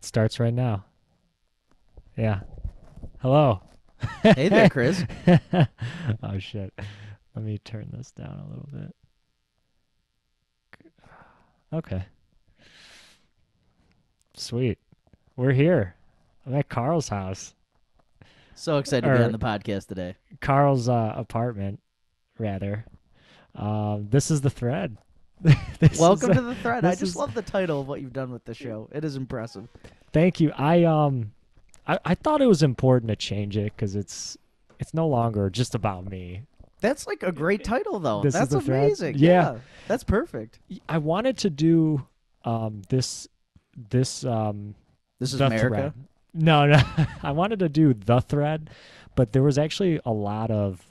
Starts right now. Yeah. Hello. Hey there, Chris. Oh shit. Let me turn this down a little bit. Okay. Sweet. We're here. I'm at Carl's house. So excited to be on Or the podcast today. Carl's apartment, rather. This is the thread. this is Welcome to the thread. I this just is love the title of what you've done with the show. It is impressive. thank you. I thought it was important to change it because it's no longer just about me. That's like a great title, though. This is That's the thread. amazing. Yeah. That's perfect. I wanted to do this This is the America. thread. No. I wanted to do the thread, but there was actually a lot of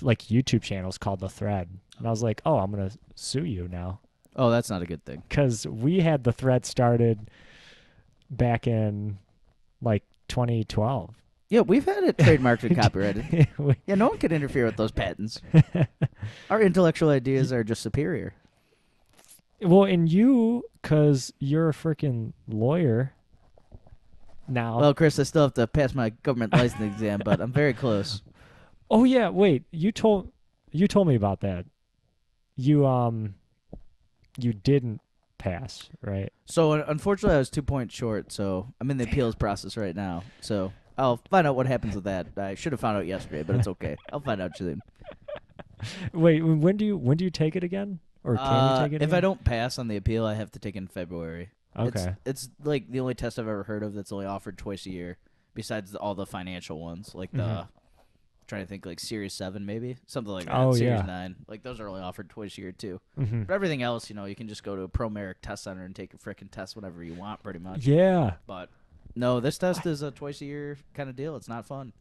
like YouTube channels called the thread. And I was like, "Oh, I'm going to sue you now Oh, that's not a good thing. cuz we had the thread started back in like 2012." Yeah, we've had it trademarked and copyrighted. We- Yeah, no one can interfere with those patents. Our intellectual ideas are just superior. well, and you cuz you're a freaking lawyer now. Well, Chris, I still have to pass my government license exam, but I'm very close. Oh yeah, wait. You told me about that. You didn't pass, right? So unfortunately, I was 2 points short. So I'm in the appeals process right now. So I'll find out what happens with that. I should have found out yesterday, but it's okay. I'll find out soon. Wait, when do you take it again? Or can you take it If again? I don't pass on the appeal, I have to take it in February. Okay. It's like the only test I've ever heard of that's only offered twice a year, besides all the financial ones, like the trying to think like Series 7 maybe something like that. Oh, Series yeah. 9, like those are only offered twice a year too. Hmm. But everything else, you can just go to a ProMeric test center and take a frickin' test whenever you want, pretty much. Yeah. But no, this test is a twice a year kind of deal. It's not fun.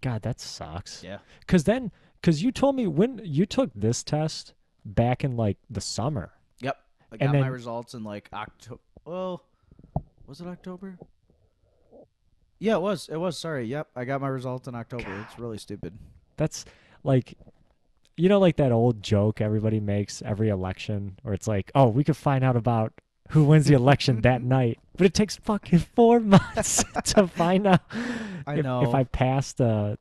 God, that sucks. Yeah. Cause you told me when you took this test back in like the summer. Yep. I And got my then- results in like October. Well, was it October? Yeah, it was. It was. Sorry. Yep. I got my results in October. It's really stupid. That's like like that old joke everybody makes every election where it's like, oh, we could find out about who wins the election that night. But it takes fucking 4 months to find out I if know. I passed the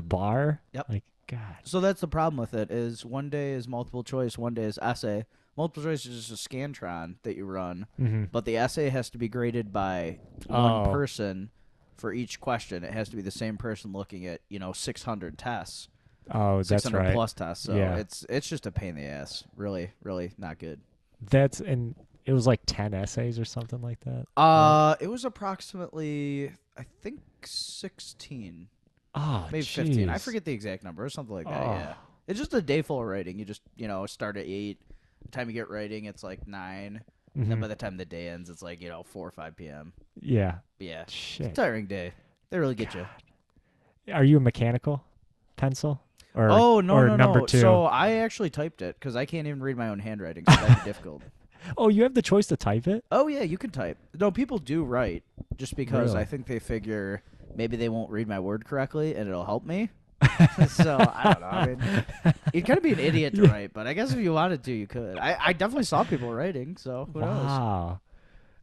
bar. Yep. Like, God. So that's the problem with it is one day is multiple choice, one day is essay. Multiple choice is just a Scantron that you run, Mm-hmm. but the essay has to be graded by one Oh. person for each question. It has to be the same person looking at 600 tests, Oh, that's 600 right. plus tests. So Yeah. it's just a pain in the ass. Really, really not good. And it was like 10 essays or something like that. It was approximately I think 16, Oh, maybe 15. I jeez. forget the exact number or something like that. Oh. Yeah, it's just a day full of writing. You just start at 8. The time you get writing, it's like 9. And then Mhm. by the time the day ends, it's like 4 or 5 p.m. Yeah. But yeah, it's a Shit. tiring day. They really get you. Are you a mechanical pencil? Or Oh no or no number no! 2? So I actually typed it because I can't even read my own handwriting, so that'd be difficult. Oh, you have the choice to type it? Oh yeah, you can type. No, people do write just because Really? I think they figure maybe they won't read my word correctly and it'll help me. So I don't know. I mean, you'd kind of be an idiot to write, but I guess if you wanted to, you could. I definitely saw people writing, so who knows? Wow.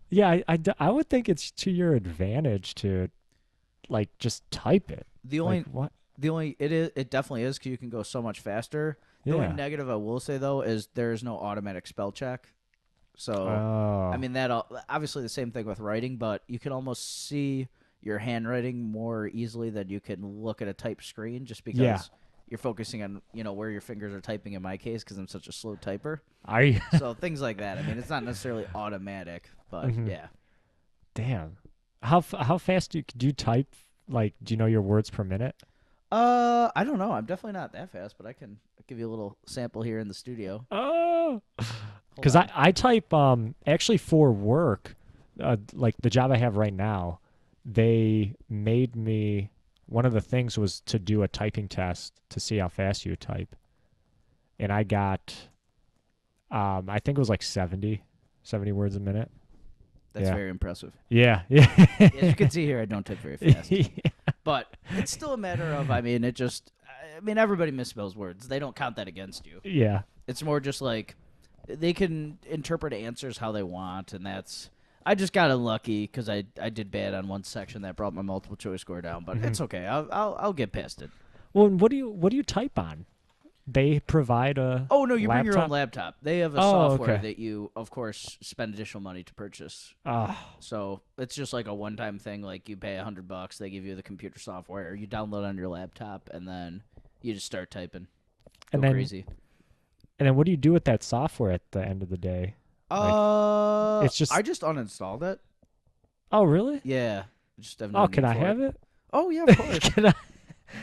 Yeah, I would think it's to your advantage to like just type it. The Like, only what? it definitely is because you can go so much faster. The Yeah. only negative I will say though is there is no automatic spell check. So Oh. I mean that obviously the same thing with writing, but you can almost see your handwriting more easily than you can look at a type screen just because Yeah. you're focusing on where your fingers are typing in my case because I'm such a slow typer. I So things like that. I mean it's not necessarily automatic, but Mhm. yeah. damn. How fast do you type? Like, do you know your words per minute? I don't know. I'm definitely not that fast, but I can give you a little sample here in the studio. Oh. Hold Because on. I type actually for work, like the job I have right now, they made me one of the things was to do a typing test to see how fast you type, and I got I think it was like 70 words a minute. That's yeah. very impressive. Yeah, yeah. As you can see here, I don't type very fast. But it's still a matter of, everybody misspells words. They don't count that against you. Yeah. It's more just like they can interpret answers how they want, and that's I just got unlucky because I did bad on one section that brought my multiple choice score down, but Hmm. it's okay. I'll get past it. Well, and what do you type on? They provide a Oh no, you bring your own laptop. laptop. They have a Oh, software okay. that you, of course, spend additional money to purchase. Ah, So it's just like a one-time thing. Like you pay $100, they give you the computer software. You download on your laptop, and then you just start typing. and Go then crazy. and then what do you do with that software at the end of the day? Like, it's I just. just uninstalled it. Oh, really? Yeah, just have no Oh, can need I for it. have it? Oh yeah, of course. Can I?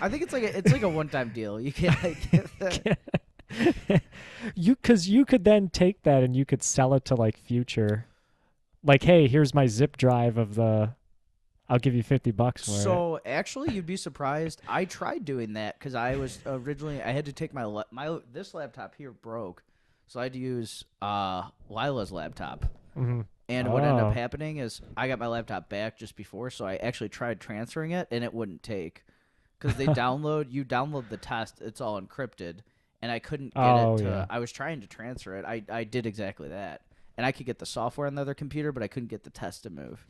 I think it's like a one-time deal. You can like get that. Because you could then take that and you could sell it to like future. Like, hey, here's my zip drive of the. I'll give you $50 for it. So actually, you'd be surprised. I tried doing that because I was originally I had to take my this laptop here broke, so I had to use Lila's laptop. Hmm. And what ended up Oh, happening is I got my laptop back just before, so I actually tried transferring it, and it wouldn't take because you download the test, it's all encrypted, and I couldn't get it oh to. yeah. I was trying to transfer it. I did exactly that, and I could get the software on the other computer, but I couldn't get the test to move.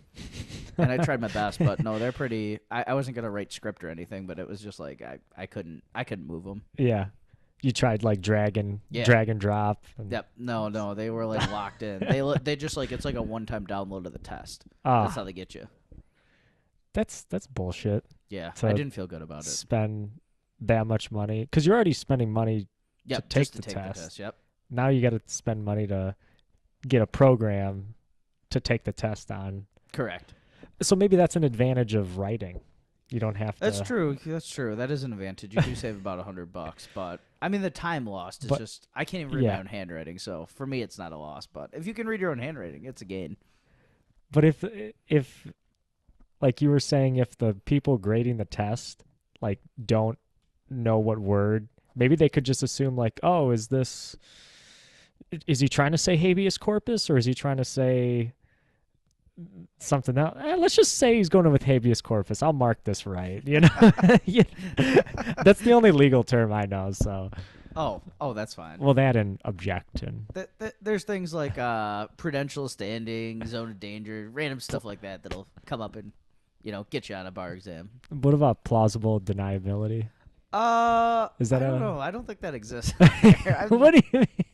And I tried my best, but no, they're pretty. I wasn't gonna write script or anything, but it was just like I couldn't move them. Yeah. You tried like Yeah. drag and drop. And, Yep. No, they were like locked in. They just like it's like a one-time download of the test. That's how ah, they get you. that's bullshit Yeah, I to didn't feel good about it. spend that much money because you're already spending money to Yep, take just to the take the test. test. Yep. Now you got to spend money to get a program to take the test on. Correct. So maybe that's an advantage of writing. You don't have That's to. true. That's true. That is an advantage. You do save about $100, but I mean the time lost is But just I can't even read my yeah, own handwriting, so for me it's not a loss. But if you can read your own handwriting, it's a gain. but if like you were saying, if the people grading the test like don't know what word, maybe they could just assume like, oh, is he trying to say habeas corpus or is he trying to say something else? Let's just say he's going with habeas corpus. I'll mark this right. You know, Yeah. That's the only legal term I know. So, Oh, that's fine. well, that and object and There's things like prudential standing, zone of danger, random stuff like that that'll come up and get you on a bar exam. what about plausible deniability? Is that I don't a know. I don't think that exists. I've, what do you mean?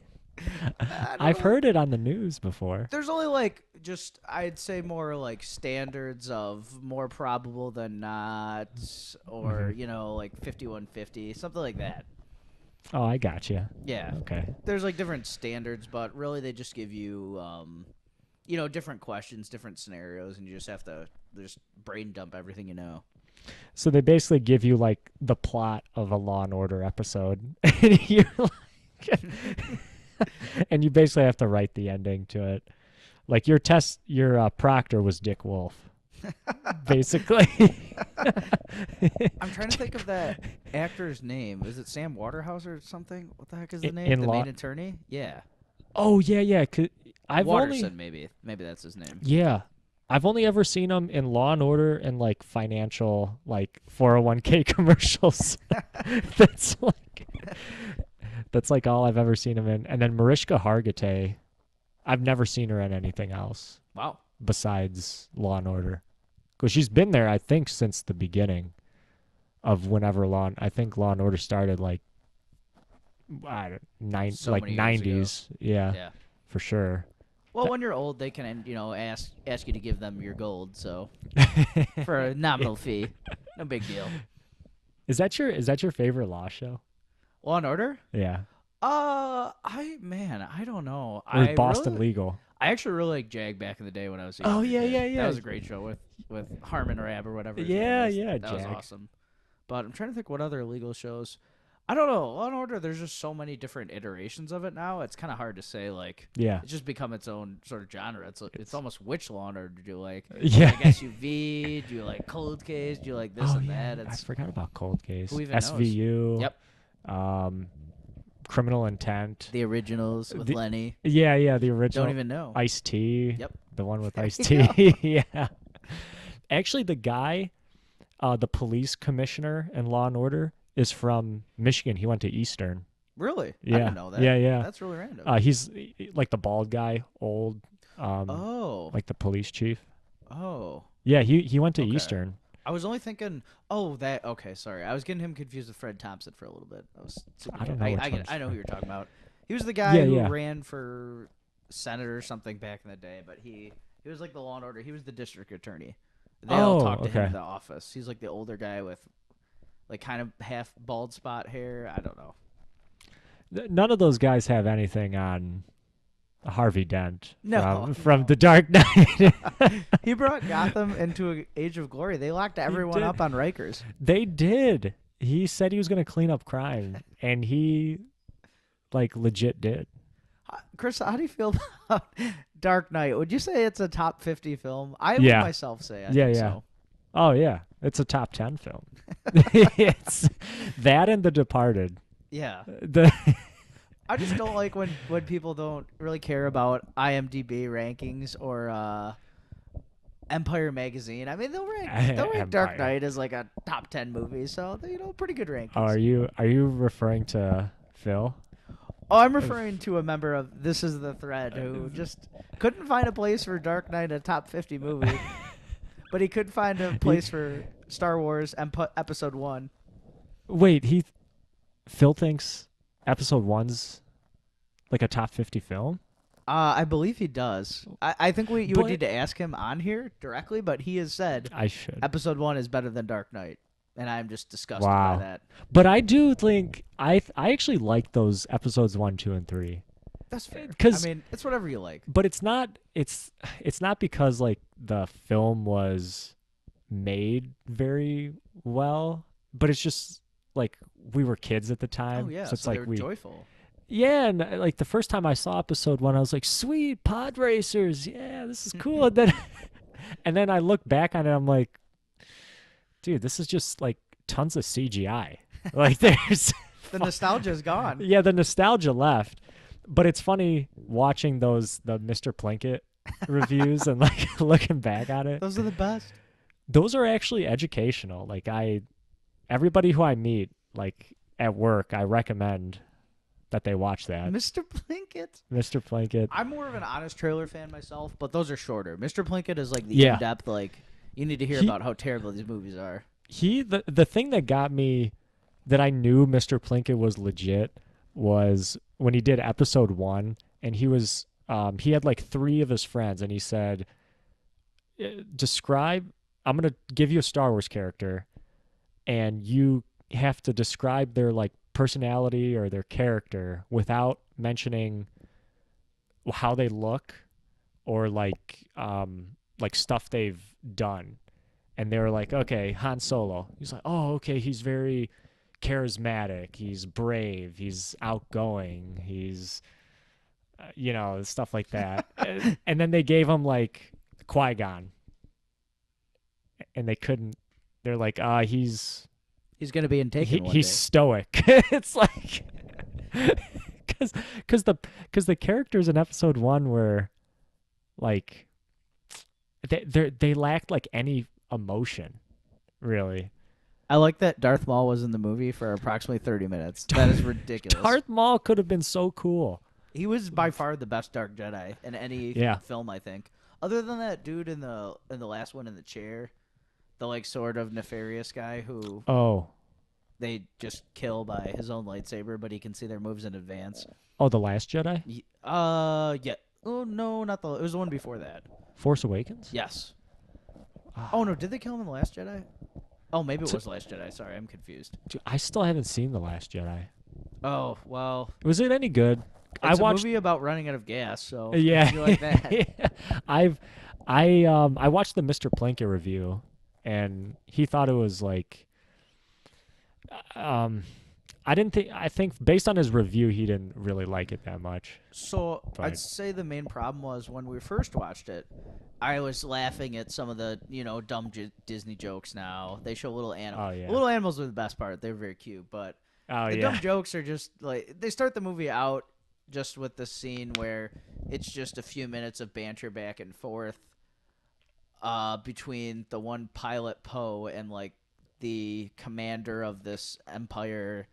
I don't I've know. heard it on the news before. There's only like just I'd say more like standards of more probable than not, or Hmm. like 5150, something like that. Oh, I got you. Yeah, Okay. there's like different standards, but really they just give you different questions, different scenarios, and you just have to just brain dump everything you know. So they basically give you like the plot of a Law and Order episode, and you and you basically have to write the ending to it. Like your proctor was Dick Wolf, basically. I'm trying to think of that actor's name. Is it Sam Waterhouse or something? What the heck is the name? In The law. main attorney? Yeah. Oh yeah, yeah. I've only Watterson, maybe. Maybe that's his name. yeah. I've only ever seen him in Law and Order and like financial, like 401k commercials. that's like that's like all I've ever seen him in. And then Mariska Hargitay, I've never seen her in anything else Wow. besides Law and Order, because she's been there, I think, since the beginning of whenever I think Law and Order started, like I don't, So like many years ago. 90s, yeah, Yeah. for sure. Well, when you're old, they can ask you to give them your gold, so for a nominal fee, no big deal. Is that your favorite law show? Law and Order? Yeah, I don't know. or is Boston Legal? I actually really liked Jag back in the day when I was a Oh younger yeah, kid. yeah, yeah. That was a great show with Harmon Rab or whatever. His Yeah, name is. yeah, That was Jag. awesome. But I'm trying to think what other legal shows. I don't know. Law and Order. There's just so many different iterations of it now. It's kind of hard to say. Like Yeah, it's just become its own sort of genre. It's almost which Law and Order do you like? yeah. Like SUV? Do you like Cold Case? Do you like this Oh and yeah, that? I It's forgot about Cold Case. who even knows? SVU. Yep. Um, Criminal Intent. The originals with The- Lenny. Yeah, yeah, the Don't original even know. Ice T. Yep. The one with There Ice you T. Yeah. Actually, the guy, the police commissioner in Law and Order, is from Michigan. He went to Eastern. Really? I Yeah. didn't know that. Yeah, yeah. That's really random. He's like the bald guy, old. Oh. like the police chief. Oh. Yeah, he went to Okay. Eastern. I was only thinking, oh, that. Okay, sorry. I was getting him confused with Fred Thompson for a little bit. I was super. I don't know I which get it. one's. I know who you're talking about. He was the guy Yeah, who yeah. ran for senator or something back in the day, but he was like the law and order. He was the district attorney. They all Oh, talked to him in okay. the office. He's like the older guy with like kind of half bald spot hair. I don't know. None of those guys have anything on Harvey Dent No, from no. The Dark Knight. He brought Gotham into an age of glory. They locked He everyone did. up on Rikers. They did. He said he was going to clean up crime, and he like legit did. Chris, how do you feel about Dark Knight? Would you say it's a top 50 film? I would Yeah, myself say I yeah, think yeah. so. Oh yeah, it's a top 10 film. It's that and The Departed. Yeah. The I just don't like when people don't really care about IMDb rankings or Empire magazine. I mean, they'll rank Dark Empire. Knight as like a top 10 movie, so pretty good Oh, rankings. are you referring to Phil? Oh, I'm referring to a member of This Is the Thread who just couldn't find a place for Dark Knight a top 50 movie, but he could find a He, place for Star Wars Episode 1. wait, he Phil thinks Episode One's like a top 50 film, I believe he does. I think you would but need to ask him on here directly, but he has said I should. Episode 1 is better than Dark Knight, and I'm just disgusted by Wow. that. But I do think I actually like those episodes 1, 2, and 3 That's fair. I because mean, it's whatever you like. but it's not because like the film was made very well, but it's just like we were kids at the Oh time, yeah, so it's so they like were we joyful. yeah, and like the first time I saw episode 1, I was like, sweet pod racers, yeah, this is cool. And then I look back on it, I'm like, dude, this is just like tons of CGI. Like there's The nostalgia is gone. yeah, the nostalgia left. But it's funny watching the Mr. Plinkett reviews and like looking back at it. Those are the best. Those are actually educational. Like everybody who I meet like at work, I recommend that they watch that. Mr. Plinkett. Mr. Plinkett. I'm more of an honest trailer fan myself, but those are shorter. Mr. Plinkett is like the Yeah. in-depth, like you need to hear He about how terrible these movies are. the thing that got me that I knew Mr. Plinkett was legit was when he did episode 1 and he had like 3 of his friends and he said describe I'm going to give you a Star Wars character and you have to describe their like personality or their character without mentioning how they look or like stuff they've done. And they were like, okay, Han Solo. He's like, oh, okay, he's very charismatic. He's brave. He's outgoing. He's, stuff like that. And then they gave him like Qui-Gon, and they couldn't. They're like, he's He's gonna be in Taken one he's day. stoic. It's like, because the characters in episode 1 were like, they lacked like any emotion, really. I like that Darth Maul was in the movie for approximately 30 minutes. That is ridiculous. Darth Maul could have been so cool. He was by far the best Dark Jedi in any Yeah. film, I think. Other than that dude in the last one in the chair, the like sort of nefarious guy who Oh, they just kill by his own lightsaber, but he can see their moves in advance. The Last Jedi, Yeah. Oh no, not the. It was the one before that. Force Awakens. Yes. Ah, Oh no, did they kill him in the Last Jedi? Oh, maybe it So- was the Last Jedi. Sorry, I'm confused. dude, I still haven't seen The Last Jedi. Oh well, Was it any good? it's I watched. a movie about running out of gas. So Yeah, if you like that. I watched the Mr. Plinkett review, and he thought it was like, I think based on his review, he didn't really like it that much. So I'd But- say the main problem was when we first watched it, I was laughing at some of the dumb Disney jokes. Now they show little animals. Oh, yeah. Little animals were the best part. They're very cute, but Oh the yeah, dumb jokes are just like they start the movie out just with the scene where it's just a few minutes of banter back and forth between the one pilot Poe and like the commander of this Empire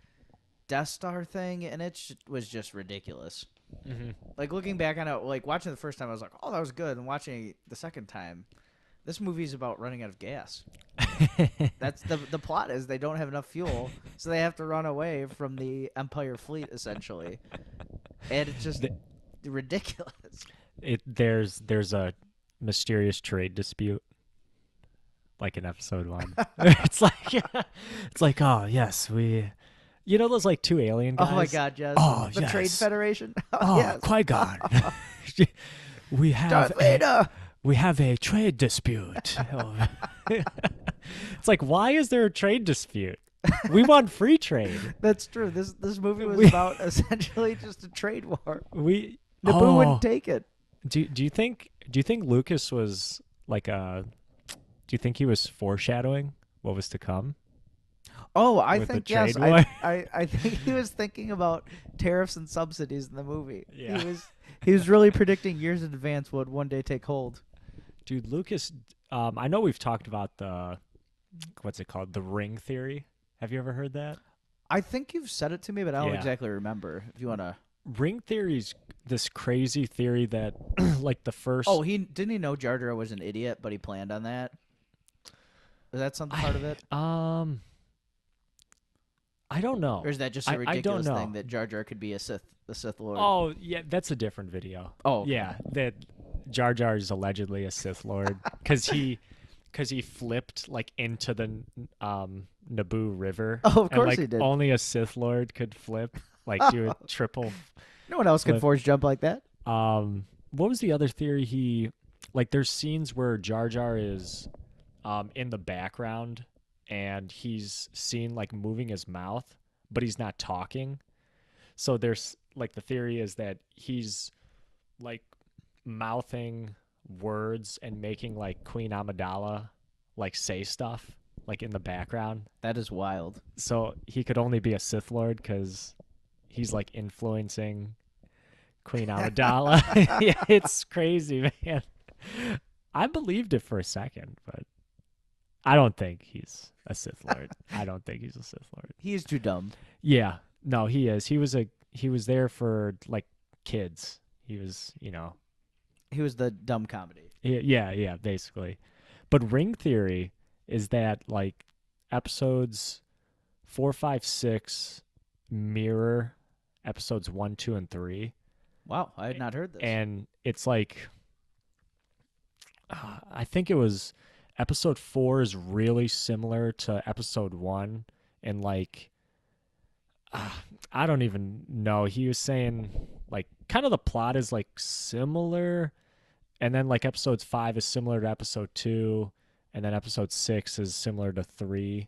Death Star thing, and was just ridiculous. Hmm. Like looking back on it, like watching the first time, I was like, "Oh, that was good," and watching it the second time, this movie's about running out of gas. That's the plot is they don't have enough fuel, so they have to run away from the Empire fleet essentially, and it's just ridiculous. There's a mysterious trade dispute like in episode one. It's like it's like, oh yes, we, you know, those like two alien Oh my guys. God, yes, Oh the Trade yes. Federation. Oh Oh, yes, Qui-Gon. we have Darth a Vader. we have a trade dispute. It's like, why is there a trade dispute? We want free trade. That's true. This movie was We about essentially just a trade war. we Naboo wouldn't oh, take it. do you think Lucas was like a do you think he was foreshadowing what was to come Oh, I with the think yes. trade war? I think he was thinking about tariffs and subsidies in the movie. Yeah. He was really predicting years in advance what would one day take hold. Dude, Lucas, I know we've talked about the what's it called? The ring theory. Have you ever heard that? I think you've said it to me, but I don't Yeah. exactly remember. If you want to. Ring theory's this crazy theory that like the first Oh, he didn't he know Jar Jar was an idiot, but he planned on that. Is that something part of it, I don't know. or is that just a I don't ridiculous know. thing that Jar Jar could be a Sith Lord? Oh, yeah, that's a different video. Oh, okay. Yeah, that Jar Jar is allegedly a Sith Lord cuz he flipped like into the Naboo River. Oh, of and, course like, he did. only a Sith Lord could flip, like do a triple. No one else can flip. force jump like that. What was the other theory? He like there's scenes where Jar Jar is in the background and he's seen like moving his mouth, but he's not talking. So there's like the theory is that he's like mouthing words and making like Queen Amidala like say stuff like in the background. That is wild. So he could only be a Sith Lord because he's like influencing Queen Amidala. Yeah, it's crazy, man. I believed it for a second, but I don't think he's a Sith Lord. I don't think he's a Sith Lord. He is too dumb. Yeah, no, he is. He was there for like kids. He was, He was the dumb comedy. yeah, basically. But ring theory is that like episodes 4, 5, 6 mirror episodes 1, 2, and 3. Wow, I had not heard this. And it's like I think it was episode 4 is really similar to episode 1 and like I don't even know. He was saying like kind of the plot is like similar and then like episode 5 is similar to episode 2 and then episode 6 is similar to 3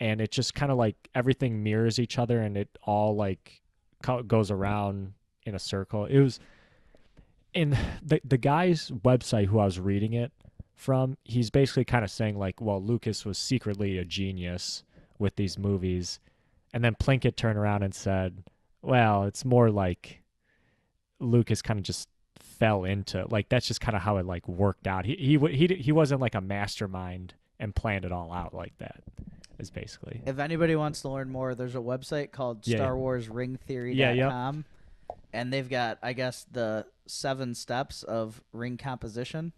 and it just kind of like everything mirrors each other and it all like goes around in a circle. It was in the guy's website who I was reading it from, he's basically kind of saying like, well, Lucas was secretly a genius with these movies. And then Plinkett turned around and said, well, it's more like Lucas kind of just fell into like that's just kind of how it like worked out. He wasn't like a mastermind and planned it all out like that. Is basically. If anybody wants to learn more, there's a website called Yeah. StarWarsRingTheory.com. Yeah, And they've got, I guess, the 7 steps of ring composition.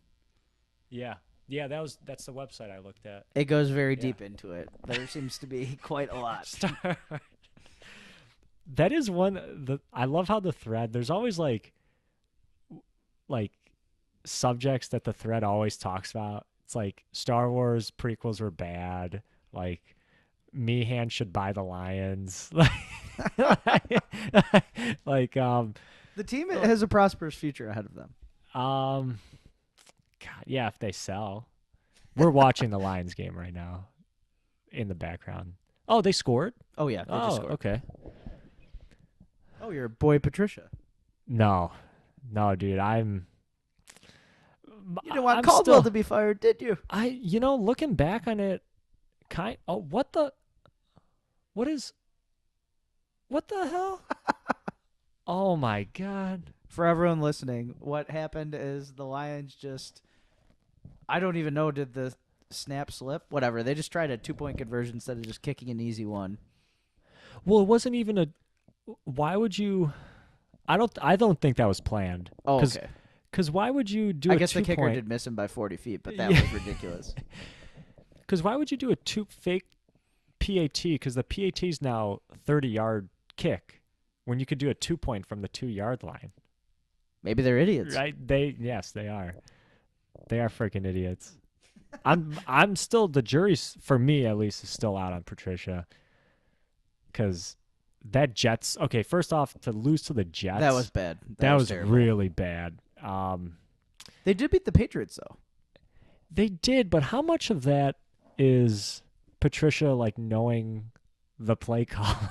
Yeah, that's the website I looked at. It goes very Yeah. deep into it. There seems to be quite a lot. That is I love how the thread. There's always like subjects that the thread always talks about. It's like Star Wars prequels were bad. Like Meehan should buy the Lions. Like The team has a prosperous future ahead of them. God, yeah, if they sell. We're watching the Lions game right now in the background. Oh, they scored? Oh, yeah. They just scored. Okay. Oh, your boy Patricia. No, dude, You didn't want I'm Caldwell still, to be fired, did you? looking back on it, what the hell? Oh my God. For everyone listening, what happened is the Lions just, I don't even know, did the snap slip? Whatever. They just tried a 2-point conversion instead of just kicking an easy one. Well, it wasn't even why would you, I don't think that was planned. Oh, Cause, okay. 'cause why would you do I a guess the two kicker point? did miss him by 40 feet, but that Yeah. was ridiculous. Because why would you do a two fake PAT? Because the PAT is now 30-yard kick when you could do a 2 point from the 2 yard line. Maybe they're idiots. Right? Yes, they are. They are freaking idiots. I'm still the jury's for me at least is still out on Patricia because that Jets. Okay, first off, to lose to the That was Jets, bad. That that was was terrible. really bad. They did beat the Patriots though. They did, but how much of that is Patricia like knowing the play calling?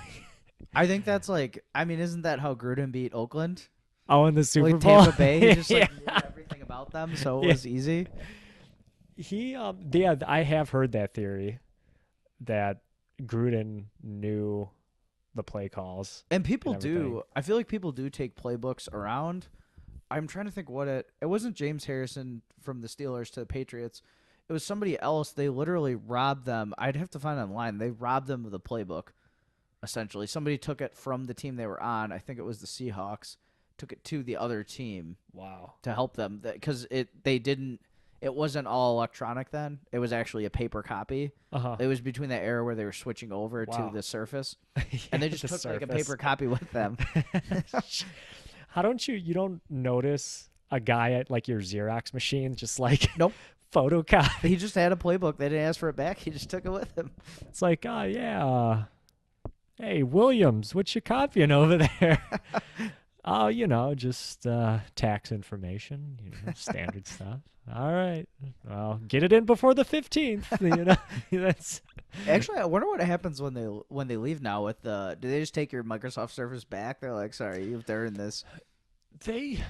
I think that's like, I mean, isn't that how Gruden beat Oakland? Oh, in the Super Like Bowl, Tampa Bay, he just yeah, like knew everything about them, so it yeah. was easy. Yeah, I have heard that theory that Gruden knew the play calls And and people everything. do. I feel like people do take playbooks around. I'm trying to think what it wasn't James Harrison from the Steelers to the Patriots. It was somebody else. They literally robbed them. I'd have to find it online. They robbed them of the playbook. Essentially, somebody took it from the team they were on. I think it was the Seahawks. Took it to the other team Wow. to help them because they didn't. It wasn't all electronic then. It was actually a paper copy. Uh huh. It was between that era where they were switching over to Wow. the Surface, and Yeah, they just the took like a surface. paper copy with them. How don't you don't notice a guy at like your Xerox machine just like Nope. photocopy? He just had a playbook. They didn't ask for it back. He just took it with him. It's like, oh yeah, hey Williams, what you copying over there? Oh, just tax information, standard stuff. All right, well, get it in before the 15th. That's Actually, I wonder what happens when they leave now. With the do they just take your Microsoft Surface back? They're like, sorry, you've earned this. they.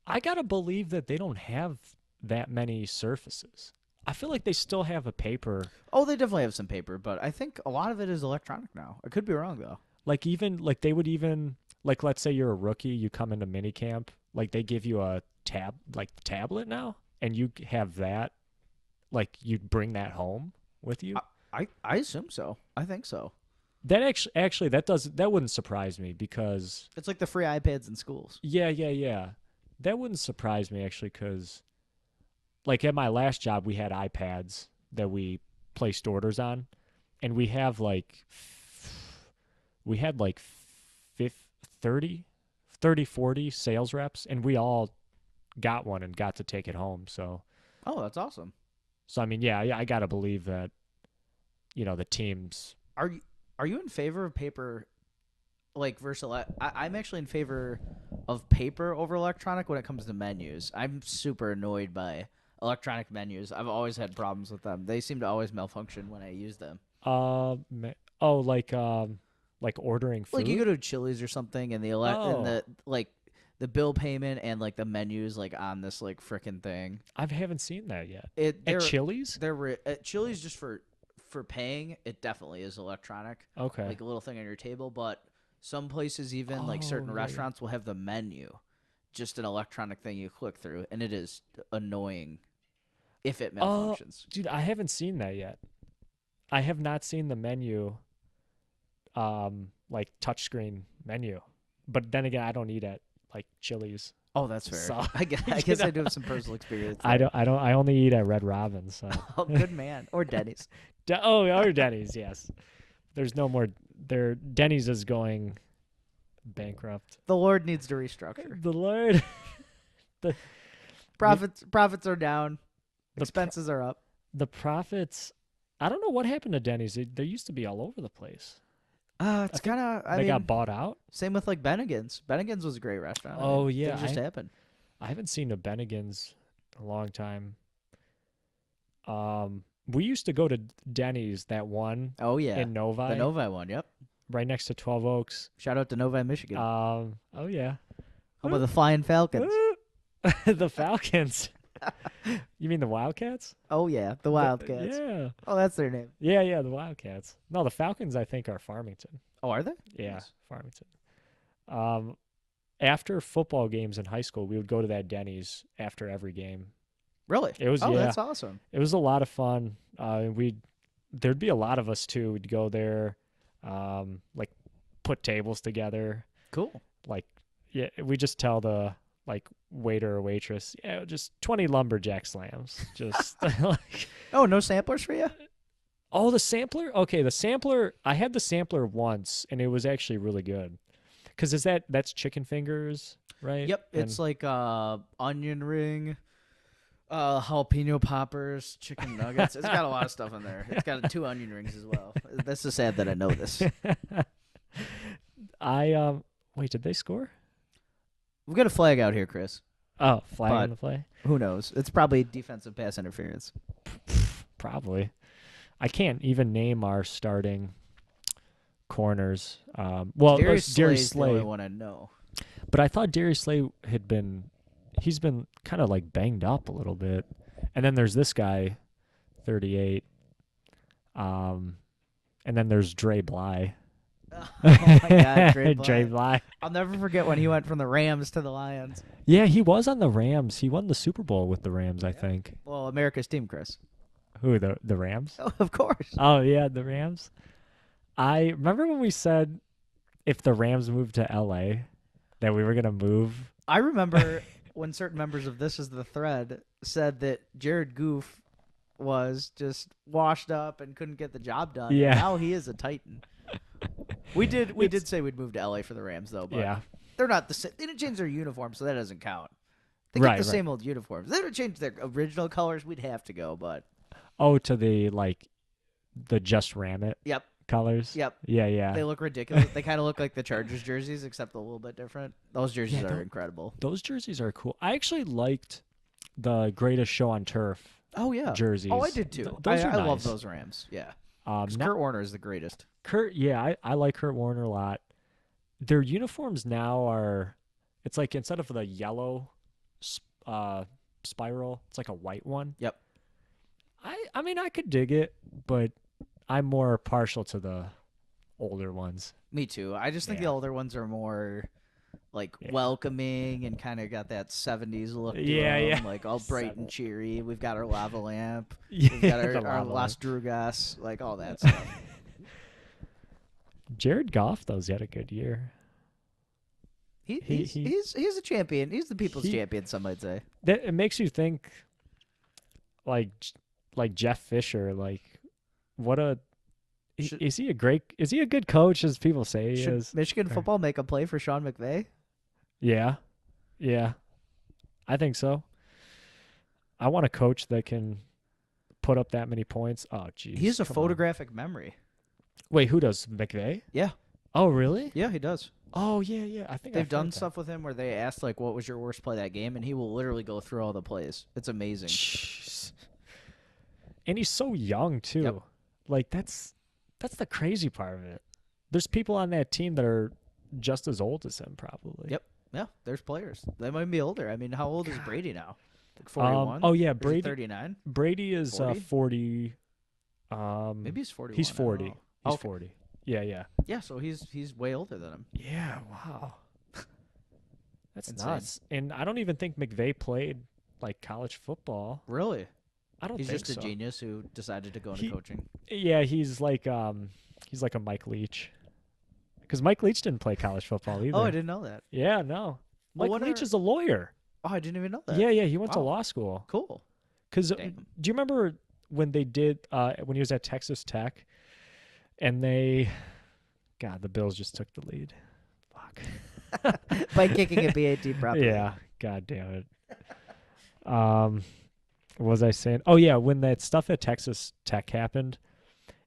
I gotta believe that they don't have that many surfaces. I feel like they still have a paper. Oh, they definitely have some paper, but I think a lot of it is electronic now. I could be wrong though. Like even like they would even like let's say you're a rookie, you come into minicamp, like they give you a tablet now, and you have that. Like you bring that home with you. I assume so. I think so. That actually that wouldn't surprise me because It's like the free iPads in schools. yeah, that wouldn't surprise me actually because like at my last job we had iPads that we placed orders on, and we had like 50, 30, 40 sales reps, and we all got one and got to take it home. Oh, that's awesome. So I mean, yeah, I gotta believe that the teams. Are you are you in favor of paper like versus I'm actually in favor of paper over electronic when it comes to menus. I'm super annoyed by electronic menus. I've always had problems with them. They seem to always malfunction when I use them. Oh, like ordering Like you food. go to Chili's or something, and and Oh, the like the bill payment and like the menus like on this like frickin' thing. I haven't seen that yet. It At Chili's? they're at Chili's just for paying. It definitely is electronic, Okay. like a little thing on your table. But some places, even like Oh, certain yeah. restaurants, will have the menu, just an electronic thing you click through, and it is annoying if it Oh, malfunctions. dude, I haven't seen that yet. I have not seen the menu, like touchscreen menu. But then again, I don't eat at like Chili's, Oh, that's fair. so I you guess know, I do have some personal experience I there. don't, I don't, I only eat at Red Robin. So, Oh, good man. Or Denny's. or Denny's. Yes, there's no more. Denny's is going bankrupt. The Lord needs to restructure. The Lord, the Profits are down. the Expenses are up. the profits. I don't know what happened to Denny's. They used to be all over the place. I It's think kind of. I they got mean, bought out. same with like Bennigan's. Bennigan's was a great restaurant. I Oh mean, yeah, things just happen. I haven't seen a Bennigan's in a long time. We used to go to Denny's, that one Oh yeah, in the Novi, Novi one. Yep. right next to 12 Oaks. Shout out to Novi, Michigan. Oh yeah. Home of the Flying Falcons. The Falcons. You mean the Wildcats? Oh yeah, the Wildcats. Yeah. Oh, that's their name. Yeah, the Wildcats. No, the Falcons I think are Farmington. Oh, are they? Yeah, Nice. Farmington. Um, After football games in high school, we would go to that Denny's after every game. Really? It was Oh, yeah, that's awesome. it was a lot of fun. There'd be a lot of us too. We'd go there, like put tables together, Cool. like Yeah, we just tell the like waiter or waitress, yeah, just 20 lumberjack slams. Just like, Oh, no samplers for you? oh, the sampler. Okay, the sampler. I had the sampler once, and it was actually really good. Cause that's chicken fingers, right? Yep, And it's like onion ring, jalapeno poppers, chicken nuggets. It's got a lot of stuff in there. It's got 2 onion rings as well. That's so sad that I know this. I wait, did they score? We've got a flag out here, Chris, Oh, flag on but the play. who knows? It's probably defensive pass interference. Probably. I can't even name our starting corners. Well, Darius Darius Slay's the only Slay, one I know. but I thought Darius Slay he's been kind of like banged up a little bit. And then there's this guy, 38. Um, and then there's Dre Bly. Oh my God, Dre Dre Bly. Bly. I'll never forget when he went from the Rams to the Lions. Yeah, he was on the Rams. He won the Super Bowl with the Rams, I think. Well, America's team, Chris. Who, the Rams? Oh, of course. Oh yeah, the Rams. I remember when we said if the Rams moved to LA that we were gonna move. I remember when certain members of This Is the Thread said that Jared Goof was just washed up and couldn't get the job done. Yeah. And now he is a Titan. We did say we'd move to LA for the Rams though, but Yeah. they're not the same. They didn't change their uniform, so that doesn't count. They Right, keep the right. same old uniforms. If they would change their original colors, we'd have to go, but Oh, to the Just Ram It yep. colors. Yep. Yeah, yeah. They look ridiculous. They kind of look like the Chargers jerseys, except a little bit different. Those jerseys Yeah, are incredible. Those jerseys are cool. I actually liked the Greatest Show on Turf Oh yeah, jerseys. Oh, I did too. Those are I love nice. those Rams. Yeah, Um, 'cause not- Kurt Warner is the greatest. Kurt, yeah, I like Kurt Warner a lot. Their uniforms now are, it's like instead of the yellow spiral, it's like a white one. Yep. I mean, I could dig it, but I'm more partial to the older ones. Me too. I just think the Yeah. older ones are more like Yeah. welcoming and kind of got that 70s look to Yeah, them, yeah. like all bright and cheery. We've got our lava lamp. Yeah, We've got the our lava Las lamp. Drugas, like all that stuff. Jared Goff, though's had a good year. He's he's a champion. He's the people's he- champion, some might say. That it makes you think, like Jeff Fisher, like what a Should- is he a good coach as people say he Should is? Michigan Or- football make a play for Sean McVay? Yeah, yeah, I think so. I want a coach that can put up that many points. Oh, geez, He has a come on. photographic memory. Wait, who does McVay? Yeah. Oh, really? Yeah, he does. Oh, yeah, yeah. I think They've I've heard done that. stuff with him where they asked like, "What was your worst play that game?" and he will literally go through all the plays. It's amazing. Jeez. And he's so young too. Yep. Like that's the crazy part of it. There's people on that team that are just as old as him, probably. Yep. Yeah, there's players. They might be older. I mean, how old is Brady now? Like 41? Oh yeah, Or is he Brady. 39? Brady is 40? 40. Maybe he's 41. He's I don't 40. know. He's Okay. 40. Yeah, yeah. Yeah, so he's way older than him. Yeah. Wow. That's Insane. nuts. And I don't even think McVay played like college football. Really? I don't He's think just a so. genius who decided to go into He- coaching. Yeah, he's like a Mike Leach. Because Mike Leach didn't play college football either. Oh, I didn't know that. Yeah, no. Well, Mike what Leach are- is a lawyer. Oh, I didn't even know that. Yeah, yeah, he went to Wow. law school. Cool. Because do Damn. you remember when they did when he was at Texas Tech, and God, the Bills just took the lead. Fuck. By kicking a BAT properly. Yeah. God damn it. What was I saying? Oh yeah, when that stuff at Texas Tech happened,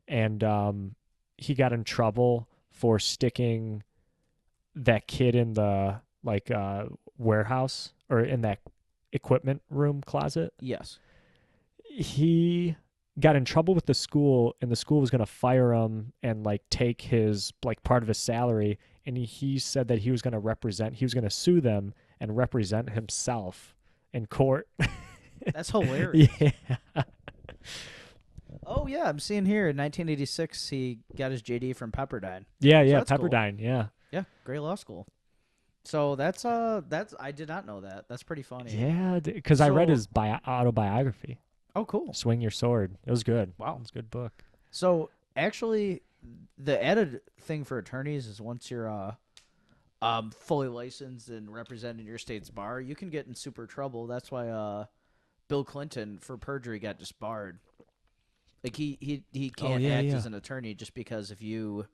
and he got in trouble for sticking that kid in the warehouse or in that equipment room closet. Yes. He got in trouble with the school, and the school was going to fire him and take his part of his salary, and he said that he was going to sue them and represent himself in court. That's hilarious. Yeah. Oh, yeah. I'm seeing here in 1986, he got his JD from Pepperdine. Yeah, yeah, that's cool. Pepperdine, yeah. Yeah, great law school. So that's I did not know that. That's pretty funny. Yeah, because I read So- his autobiography, Oh, cool. Swing Your Sword. It was good. Wow. It was a good book. So actually, the added thing for attorneys is once you're fully licensed and representing your state's bar, you can get in super trouble. That's why Bill Clinton for perjury got disbarred. Like he Oh can't yeah, act yeah. as an attorney just because if you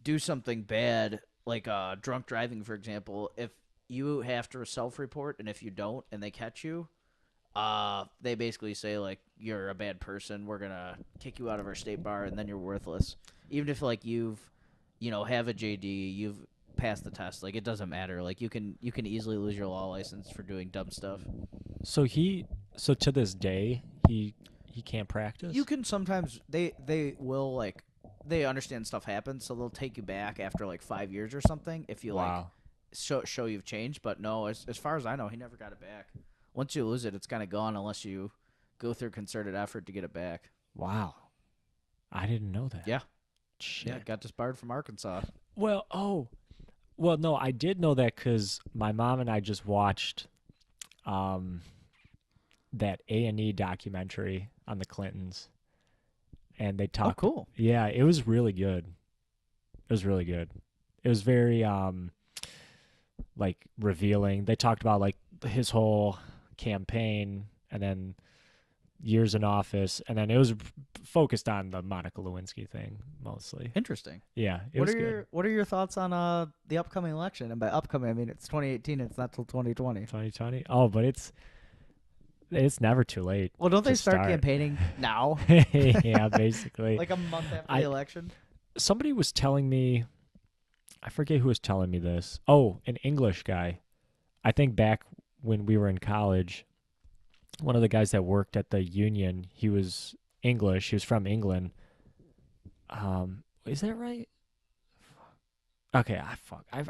do something bad, like drunk driving, for example, if you have to self-report and if you don't and they catch you, they basically say like you're a bad person. We're gonna kick you out of our state bar, and then you're worthless. Even if like have a JD, you've passed the test. Like it doesn't matter. Like you can easily lose your law license for doing dumb stuff. So so to this day, he can't You practice. can sometimes they will like they understand stuff happens, so they'll take you back after like 5 years or something if you like Wow, show you've changed. But no, as far as I know, he never got it back. Once you lose it, it's kind of gone unless you go through concerted effort to get it back. wow. I didn't know that. Yeah, yeah, Shit. got disbarred from Arkansas. Well, well, no, I did know that because my mom and I just watched um that A&E documentary on the Clintons, and they Oh, talked. cool. Yeah, it was really good. It was really good. It was very like revealing. They talked about like his whole campaign, and then years in office, and then it was focused on the Monica Lewinsky thing mostly. Interesting. Yeah, it What was are good. your thoughts on the upcoming election? And by upcoming, I mean it's 2018. It's not till 2020. 2020. Oh, but it's never too late Well, don't to they start start. campaigning now, Yeah, basically. like a month after the I election? Somebody was telling me, I forget who was telling me this. Oh, an English guy. I think back when we were in college, one of the guys that worked at the union, he was English. He was from England. Is that right? Okay,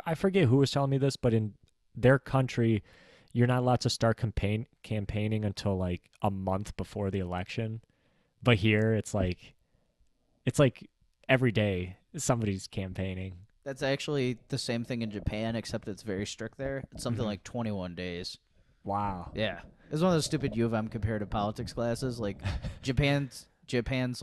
I forget who was telling me this, but in their country, you're not allowed to start campaigning until like a month before the election. But here, it's like every day somebody's campaigning. That's actually the same thing in Japan, except it's very strict there. It's something Hmm. like 21 days. Wow. Yeah, it's one of those stupid U of M comparative politics classes. Like Japan's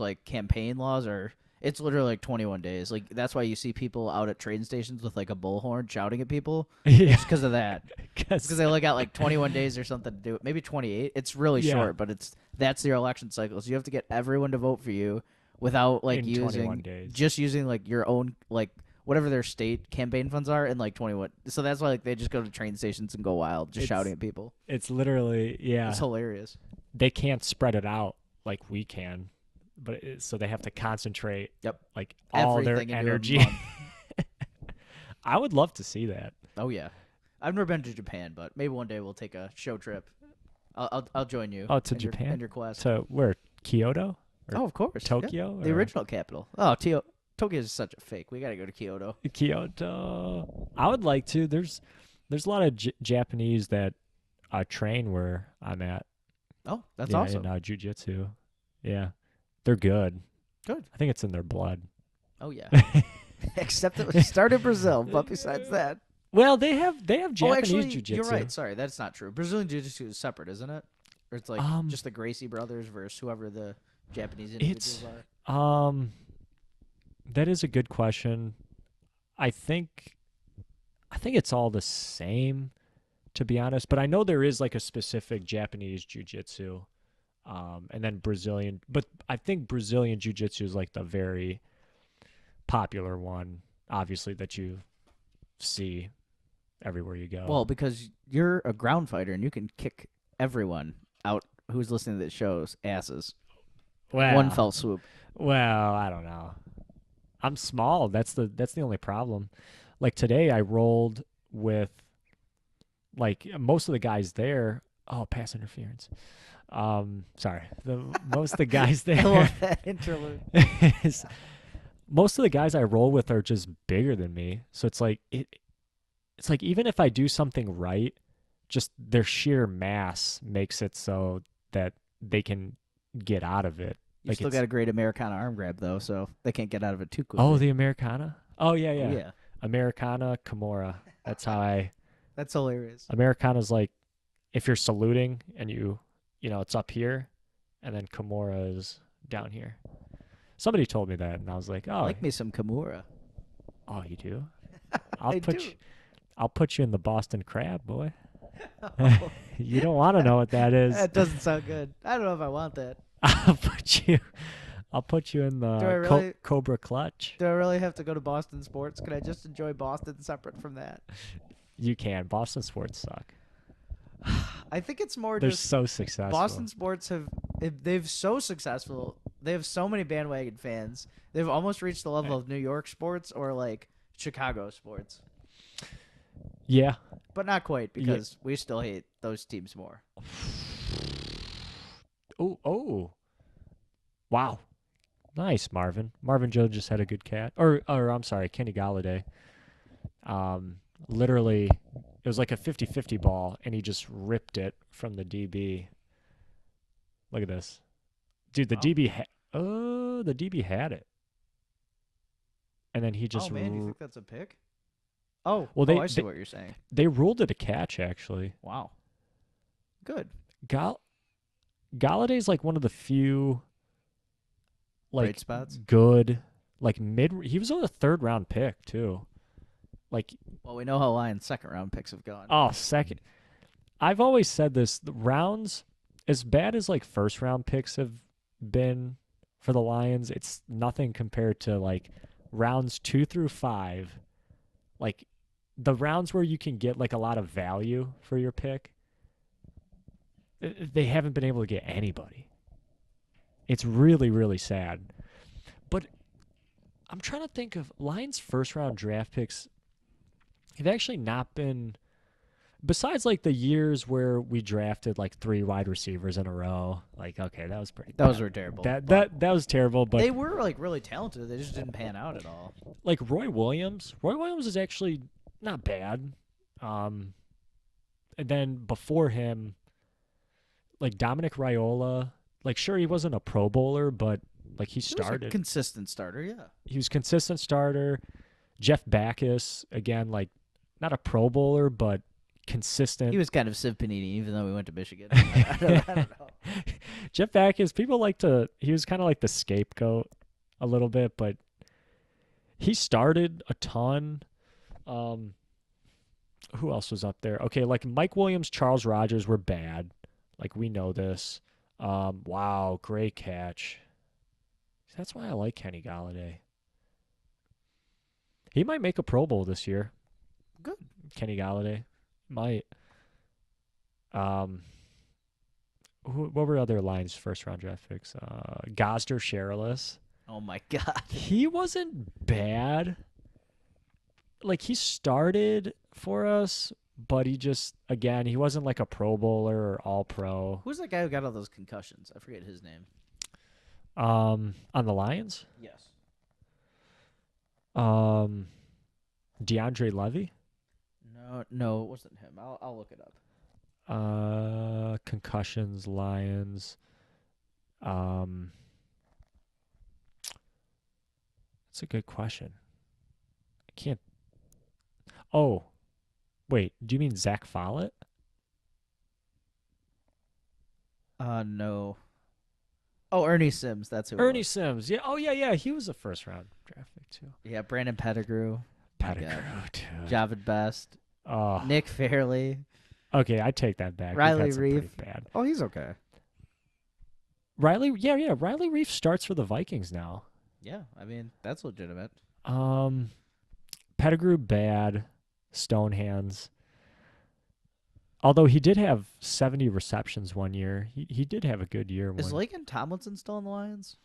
like campaign laws are. It's literally like 21 days. Like that's why you see people out at train stations with like a bullhorn shouting at people. It's Yeah, just because of that. It's because because they look at like 21 days or something to do it. Maybe 28. It's really yeah, short, but that's your election cycle. So you have to get everyone to vote for you without like in 21 using days. just using like your own like whatever their state campaign funds are in like 21. So that's why like they just go to train stations and go wild, just shouting It's at people. it's literally, It's yeah. hilarious. They can't spread it out like we can, but so they have to concentrate Yep. like all their Everything into a energy. month. I would love to see that. Oh yeah. I've never been to Japan, but maybe one day we'll take a show trip. I'll join you Oh, to in Japan? your quest. To where? Kyoto or Oh, of course. Yeah. Tokyo The or original capital. Oh, Tokyo is such a fake. We got to go to Kyoto. Kyoto? I would like to. There's a lot of Japanese that train where I'm at. Oh, that's Yeah, in awesome. jujitsu. Yeah, they're good. Good. I think it's in their blood. Oh yeah. Except it was started in Brazil, but besides that. Well, they have Oh, Japanese actually, jujitsu. you're right. Sorry, that's not true. Brazilian Jiu-Jitsu is separate, isn't it? Or it's like Um, just the Gracie brothers versus whoever the Japanese it's individuals are. that is a good question. I think I think it's all the same, to be honest. But I know there is like a specific Japanese jujitsu, and then Brazilian. But I think Brazilian jujitsu is like the very popular one, obviously, that you see everywhere you go. Well, because you're a ground fighter and you can kick everyone out who's listening to the show's asses in one Well, fell swoop. well, I don't know. I'm small. That's the only problem. Like today, I rolled with like most of the guys there. Oh, pass interference. Sorry. Most of the guys I there love that interlude. is most of the guys I roll with are just bigger than me. So it's like even if I do something right, just their sheer mass makes it so that they can get out of it. You Like still it's got a great Americana arm grab though, so they can't get out of it too oh, quickly. the Americana. Oh yeah, Oh yeah. yeah, Americana Kimura. That's how I that's hilarious. Americana's like if you're saluting and it's up here and then Kimura is down here. Somebody told me that and I was like, I "Oh, like me some Kimura. oh, you do? I'll I put do. you, I'll put you in the Boston Crab, boy. Oh, You don't want to know what that is. that doesn't sound good. I don't know if I want that. I'll put you. I'll put you in Do I the really? Cobra Clutch. Do I really have to go to Boston sports? Can I just enjoy Boston separate from that? You can. Boston sports suck. I think it's more They're just so successful. Boston sports have if they've so successful. They have so many bandwagon fans. They've almost reached the level of New York sports or like Chicago sports, Yeah. but not quite Yeah. because we still hate those teams more. Oh, oh. Wow. Nice, Marvin. Marvin Joe just had a good cat. Or I'm sorry, Kenny Galladay. Literally, it was like a 50-50 ball, and he just ripped it from the DB. Look at this. Dude, Wow. the DB had it. And then he Oh just man, do you think that's a pick? Oh, well, oh, I see what you're saying. they ruled it a catch, actually. Wow, good. Galladay's like one of the few Bright like spots. good like mid. He was on a third round pick too. Like Well, we know how Lions' second round picks have gone. second. I've always said this: the rounds, as bad as like first round picks have been for the Lions, it's nothing compared to like rounds 2 through 5. Like the rounds where you can get like a lot of value for your pick. They haven't been able to get anybody. It's really, really sad. But I'm trying to think of Lions' first round draft picks have actually not been, besides like the years where we drafted like 3 wide receivers in a row. Like, okay, that was pretty bad. Those were terrible. That was terrible. But they were like really talented. They just didn't pan out at all. like Roy Williams is actually not bad. And then before him, like Dominic Raiola, like sure he wasn't a Pro Bowler, but like he He was a started. consistent starter, yeah. He was consistent starter. Jeff Backus, again, like not a Pro Bowler, but consistent. He was kind of Civ Panini, even though we went to Michigan. I don't know. Jeff Backus, he was kind of like the scapegoat a little bit, but he started a ton. Who else was up there? Okay, like Mike Williams, Charles Rogers were bad. Like we know this. Wow, great catch. That's why I like Kenny Galladay. He might make a Pro Bowl this year. Good. Kenny Galladay might. What were other Lions first round draft picks? Gosder Sherrillis. Oh my god. He wasn't bad. Like he started for us, but he wasn't like a Pro Bowler or All Pro. Who's that guy who got all those concussions? I forget his name. On the Lions, Yes. DeAndre Levy. No, it wasn't him. I'll look it up. Concussions, Lions. That's a good question. I can't. Oh, wait. Do you mean Zach Follett? No. Oh, Ernie Sims. That's who. Ernie Sims. Yeah. Oh, yeah. He was a first round draft pick too. Yeah, Brandon Pettigrew. Pettigrew, God. dude. Javid Best. Oh, Nick Fairley. okay. I take that back. Riley We've had some pretty Reef. bad. Oh, he's okay. Riley. Yeah. Riley Reef starts for the Vikings now. Yeah, I mean that's legitimate. Pettigrew bad. Stonehands. Although he did have 70 receptions one year, he did have a good year. Is Laken Tomlinson still in the Lions?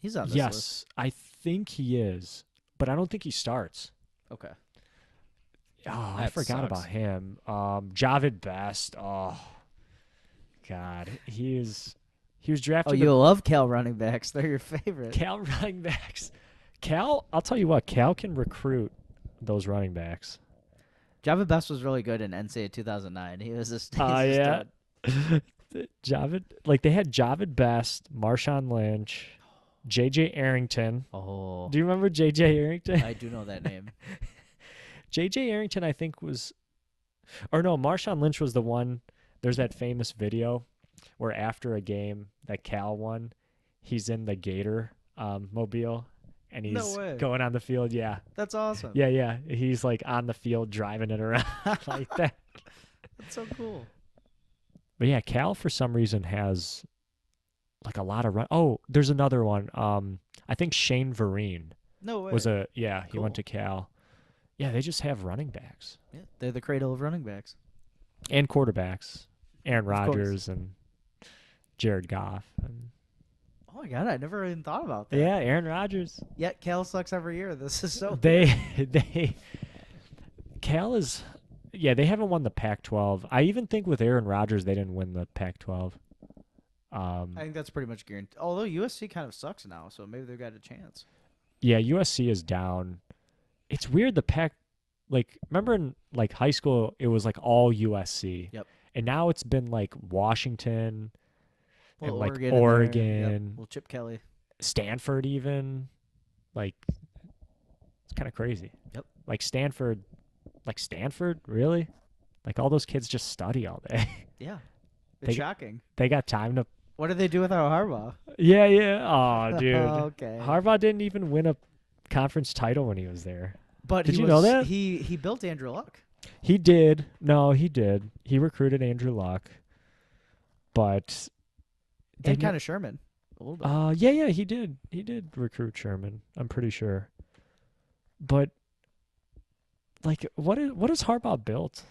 He's on this yes, list. I think he is, but I don't think he starts. Okay. Oh, I That forgot sucks. about him. Javid Best. Oh, God, he was Oh, drafted. you love Cal running backs. They're your favorite. Cal running backs. Cal, I'll tell you what, Cal can recruit those running backs. Javid Best was really good in NCAA 2009. He was a Yeah. Javid, like they had Javid Best, Marshawn Lynch, J.J. Arrington. Oh, Do you remember J.J. Arrington? I do know that name. J.J. Arrington, I think, Marshawn Lynch was the one. There's that famous video where after a game that Cal won, he's in the Gator mobile, and No he's way. going on the field. Yeah, That's awesome. yeah, yeah. He's like on the field driving it around like that. That's so cool. But yeah, Cal for some reason has like a lot of run. Oh, there's another one. I think Shane Vereen No was way. a yeah. He went Cool. to Cal. Yeah, they just have running backs Yeah, they're the cradle of running backs. and quarterbacks. Aaron Of course. Rodgers and Jared Goff. And Oh my god, I never even thought about that. yeah, Aaron Rodgers. Yet Cal sucks every year. This is so They weird. they Cal is yeah, they haven't won the Pac-12. I even think with Aaron Rodgers they didn't win the Pac-12. I think that's pretty much guaranteed. Although USC kind of sucks now, so maybe they've got a chance. Yeah, USC is down. It's weird the Pac like remember in like high school it was like all USC. Yep. And now it's been like Washington Well, and like Oregon. In there. Yep. Oregon, Well, Chip Kelly. Stanford even. Like it's kind of crazy. Yep. Like Stanford, really? Like all those kids just study all day. Yeah. It's They- shocking. They got time to. What did they do without Harbaugh? Yeah, yeah. Oh, dude. Okay. Harbaugh didn't even win a conference title when he was there. But Did he you know was, that? he built Andrew Luck. He did. No, he did. He recruited Andrew Luck, but they And kind of Sherman. A little bit. yeah, yeah, he did. He did recruit Sherman. I'm pretty sure. But like, what is Harbaugh built?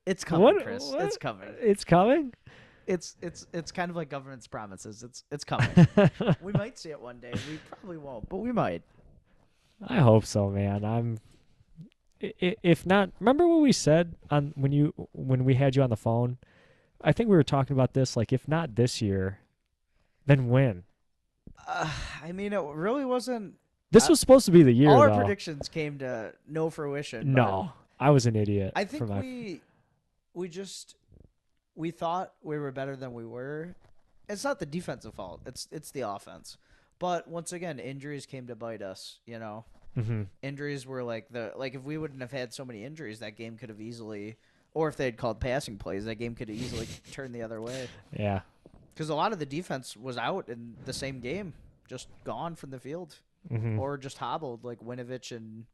It's coming, What? Chris. What? It's coming. It's coming. It's kind of like government's promises. It's coming. We might see it one day. We probably won't, but we might. I hope so, man. If not, remember what we said on when we had you on the phone? I think we were talking about this. Like, if not this year, then when? I mean, it really wasn't. This was supposed to be the year, All our though. predictions came to no fruition. No, I was an idiot. I think for my, we thought we were better than we were. It's not the defensive fault. It's the offense. But once again, injuries came to bite us. You know, Mhm. injuries were like if we wouldn't have had so many injuries, that game could have easily, or if they had called passing plays, that game could have easily turned the other way. Yeah. Because a lot of the defense was out in the same game, just gone from the field, Mhm. or just hobbled. Like Winovich and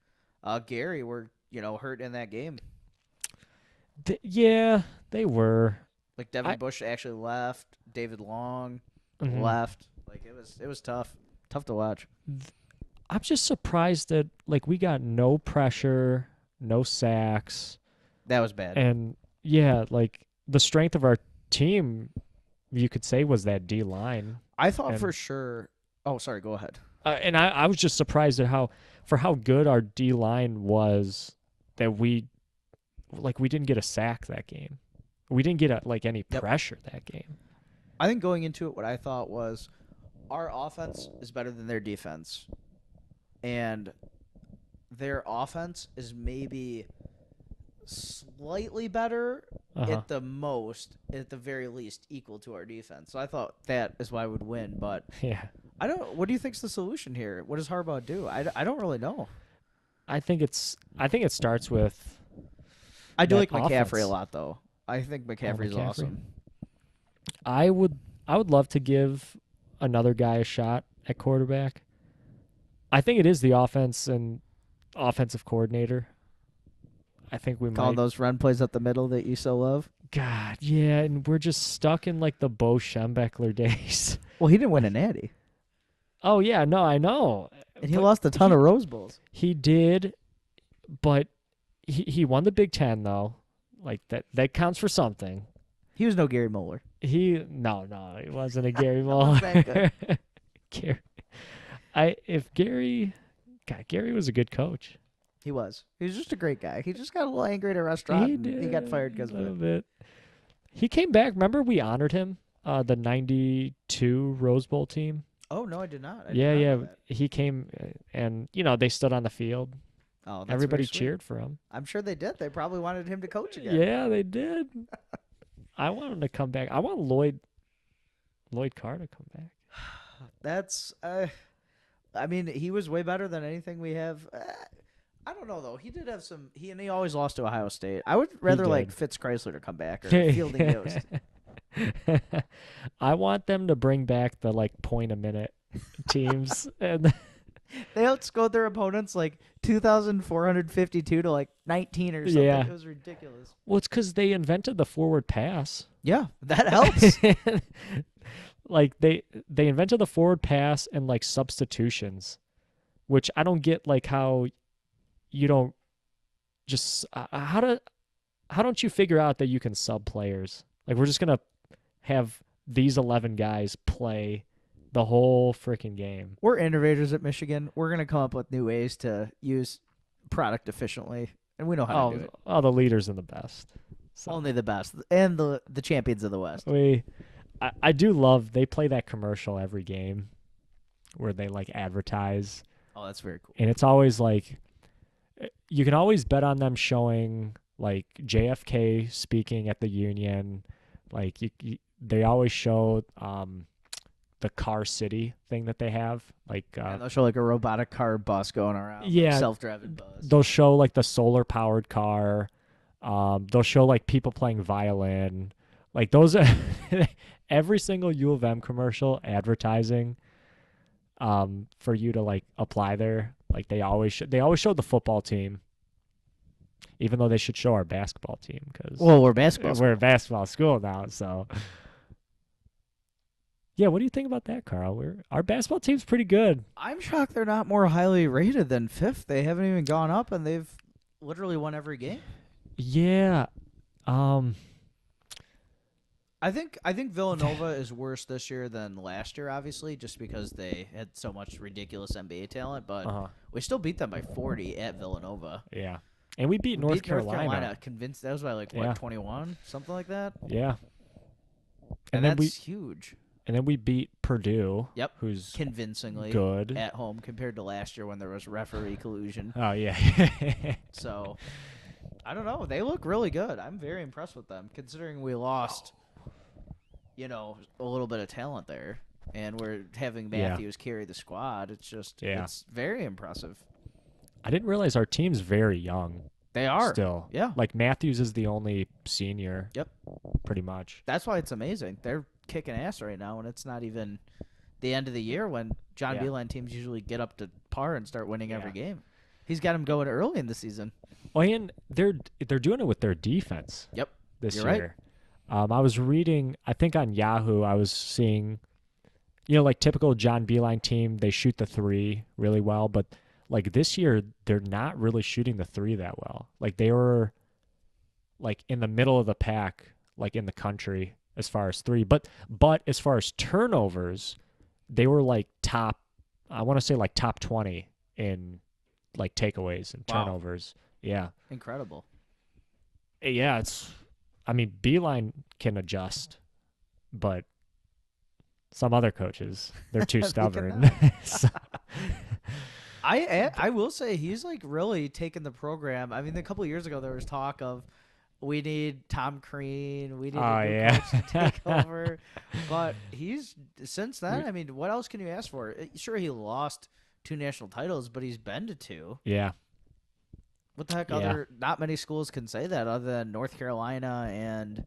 Gary were hurt in that game. Yeah, they were. Like Devin Bush actually left. David Long Mhm. left. Like it was tough to watch. I'm just surprised that like we got no pressure, no sacks, That was bad. and yeah, like the strength of our team, you could say, was that D line. I thought and- for sure. Oh, sorry. Go ahead. And I was just surprised at how good our D line was that we didn't get a sack that game. We didn't get any Yep. pressure that game. I think going into it, what I thought was our offense is better than their defense, and their offense is maybe slightly better Uh-huh. at the very least, equal to our defense. So I thought that is why we would win. But Yeah. I don't. What do you think's the solution here? What does Harbaugh do? I don't really know. I think it starts with I do that like McCaffrey offense. a lot, though. I think McCaffrey's McCaffrey. awesome. I would love to give another guy a shot at quarterback. I think it is the offense and offensive coordinator. I think we Calling might. those run plays up the middle that you so love. God, yeah, and we're just stuck in like the Bo Schembechler days. Well, he didn't win a natty, Oh yeah, no, I know. and he But lost a ton of Rose Bowls. He did, but he won the Big Ten though. Like that counts for something. He was no Gary Moeller. He wasn't a Gary was that Muller. Gary was a good coach. He was. He was just a great guy. He just got a little angry at a restaurant. He and did He got fired because a of little it. bit. He came back. Remember we honored him, the '92 Rose Bowl team. Oh no, I did not. I did Yeah, not yeah. know that. He came, and they stood on the field. Oh, that's Everybody very sweet. cheered for him. I'm sure they did. They probably wanted him to coach again. Yeah, they did. I want him to come back. I want Lloyd Carr to come back. That's. I mean, he was way better than anything we have. I don't know though. He did have some. He always lost to Ohio State. I would rather like did. Fitz Chrysler to come back or Fielding Yost. I want them to bring back the point a minute teams, and They outscored their opponents like 2,452 to like 19 or something. yeah. It was ridiculous. Well, it's because they invented the forward pass. Yeah, that helps. Like they invented the forward pass and like substitutions, which I don't get. Like how you don't just how don't you figure out that you can sub players? Like we're just gonna have these 11 guys play the whole freaking game. We're innovators at Michigan. We're gonna come up with new ways to use product efficiently, and we know how to do it. The leaders and the best. So Only the best and the champions of the West. I do love they play that commercial every game where they like advertise, Oh, that's very cool. and it's always like you can always bet on them showing like JFK speaking at the Union. Like they always show the Car City thing that they have. Like And they'll show like a robotic car bus going around. yeah, like self-driving bus. they'll show like the solar powered car. They'll show like people playing violin. Like those are every single U of M commercial advertising for you to like apply there. Like they always show the football team, even though they should show our basketball team because Well, we're basketball. we're a basketball school now. So yeah, what do you think about that, Carl? Our basketball team's pretty good. I'm shocked they're not more highly rated than fifth. They haven't even gone up, and they've literally won every game. Yeah. I think Villanova is worse this year than last year, obviously, just because they had so much ridiculous NBA talent. But we still beat them by 40 at Villanova. Yeah. And we beat North Carolina. Convinced that was by like what, Yeah. 21, something like that. Yeah. And then that's huge. And then we beat Purdue. Yep. Who's Convincingly good at home compared to last year when there was referee collusion. Oh yeah. So I don't know. They look really good. I'm very impressed with them, considering we lost, a little bit of talent there, and we're having Matthews carry the squad. It's just, it's very impressive. I didn't realize our team's very young. They are still. Yeah. Like Matthews is the only senior. Yep. Pretty much. That's why it's amazing. They're kicking ass right now, and it's not even the end of the year when John Beilein teams usually get up to par and start winning every game. He's got them going early in the season. Oh, and they're doing it with their defense. Yep. This You're year. Right. I was reading, I think on Yahoo, I was seeing, like typical John Beilein team, they shoot the three really well, but like this year, they're not really shooting the three that well. Like they were like in the middle of the pack, like in the country as far as three, but as far as turnovers, they were like I want to say like top 20 in like takeaways and turnovers. Yeah. Incredible. Yeah, Beilein can adjust, but some other coaches, they're too stubborn. I will say he's like really taken the program. I mean, a couple of years ago there was talk of we need Tom Crean, we need a new coach to take over, but he's since then. I mean, what else can you ask for? Sure, he lost 2 national titles, but he's been to 2. Yeah. What the heck? Not many schools can say that other than North Carolina and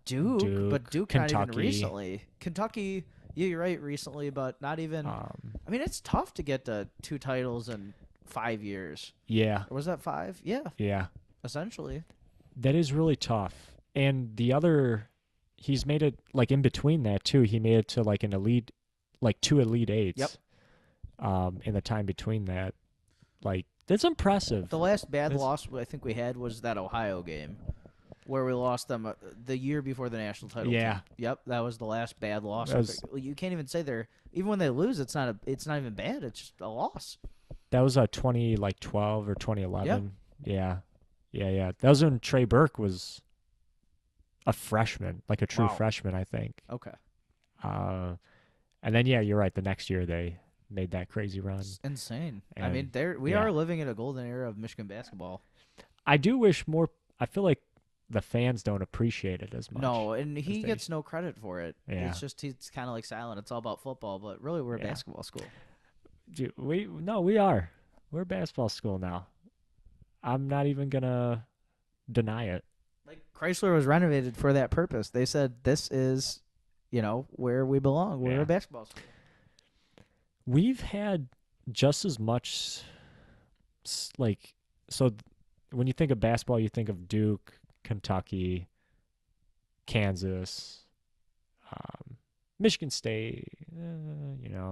Duke, but Duke Kentucky. not even recently. Kentucky, yeah, you're right, recently, but not even. I mean, it's tough to get to 2 titles in 5 years. Yeah. Or was that 5? Yeah. Yeah. Essentially. That is really tough. And he's made it like in between that too. He made it to like an elite, like 2 Elite Eights. Yep. In the time between that, like that's impressive. The last bad loss I think we had was that Ohio game, where we lost them the year before the national title. Yeah. Team. Yep, that was the last bad loss. You can't even say even when they lose, it's not even bad. It's just a loss. That was 2012 or 2011. Yep. Yeah. That was when Trey Burke was a freshman, like a true freshman, I think. Okay. And then you're right. The next year they made that crazy run. It's insane. And, I mean, we are living in a golden era of Michigan basketball. I do wish more. I feel like the fans don't appreciate it as much. No, and he gets no credit for it. Yeah. It's just he's kind of like silent. It's all about football, but really we're a basketball school. Dude, we are. We're a basketball school now. I'm not even gonna deny it. Like Chrysler was renovated for that purpose. They said this is, where we belong. We're a basketball school. we've had just as much like so when you think of basketball, you think of Duke, Kentucky, Kansas, Michigan State,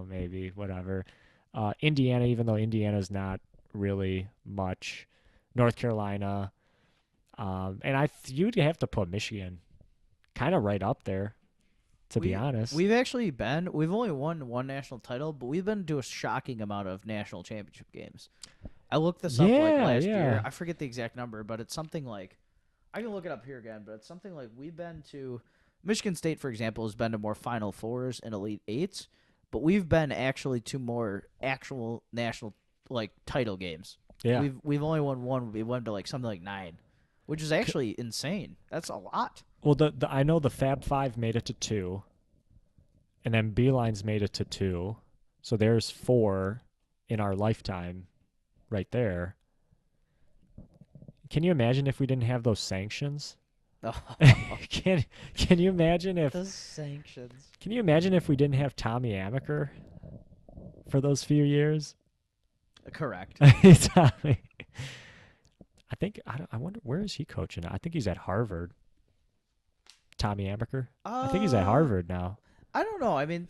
maybe whatever. Indiana, even though Indiana's not really much. North Carolina, and you'd have to put Michigan kind of right up there, to be We honest. we've only won one national title, but we've been to a shocking amount of national championship games. I looked this up like Yeah, last year. yeah, I forget the exact number, but it's something like I can look it up here again, but it's something like we've been to Michigan State, for example, has been to more Final Fours and Elite Eights, but we've been actually to more actual national like title games. yeah. We've only won one. We went to like something like nine, which is actually insane. That's a lot. Well, I know the Fab Five made it to two, and then Beeline's made it to two, so there's four in our lifetime, right there. Can you imagine if we didn't have those sanctions? can Can you imagine if Those sanctions. Can you imagine if we didn't have Tommy Amaker for those few years? Correct. Tommy, I wonder where is he coaching? I think he's at Harvard. Tommy Amaker. I think he's at Harvard now. I don't know. I mean,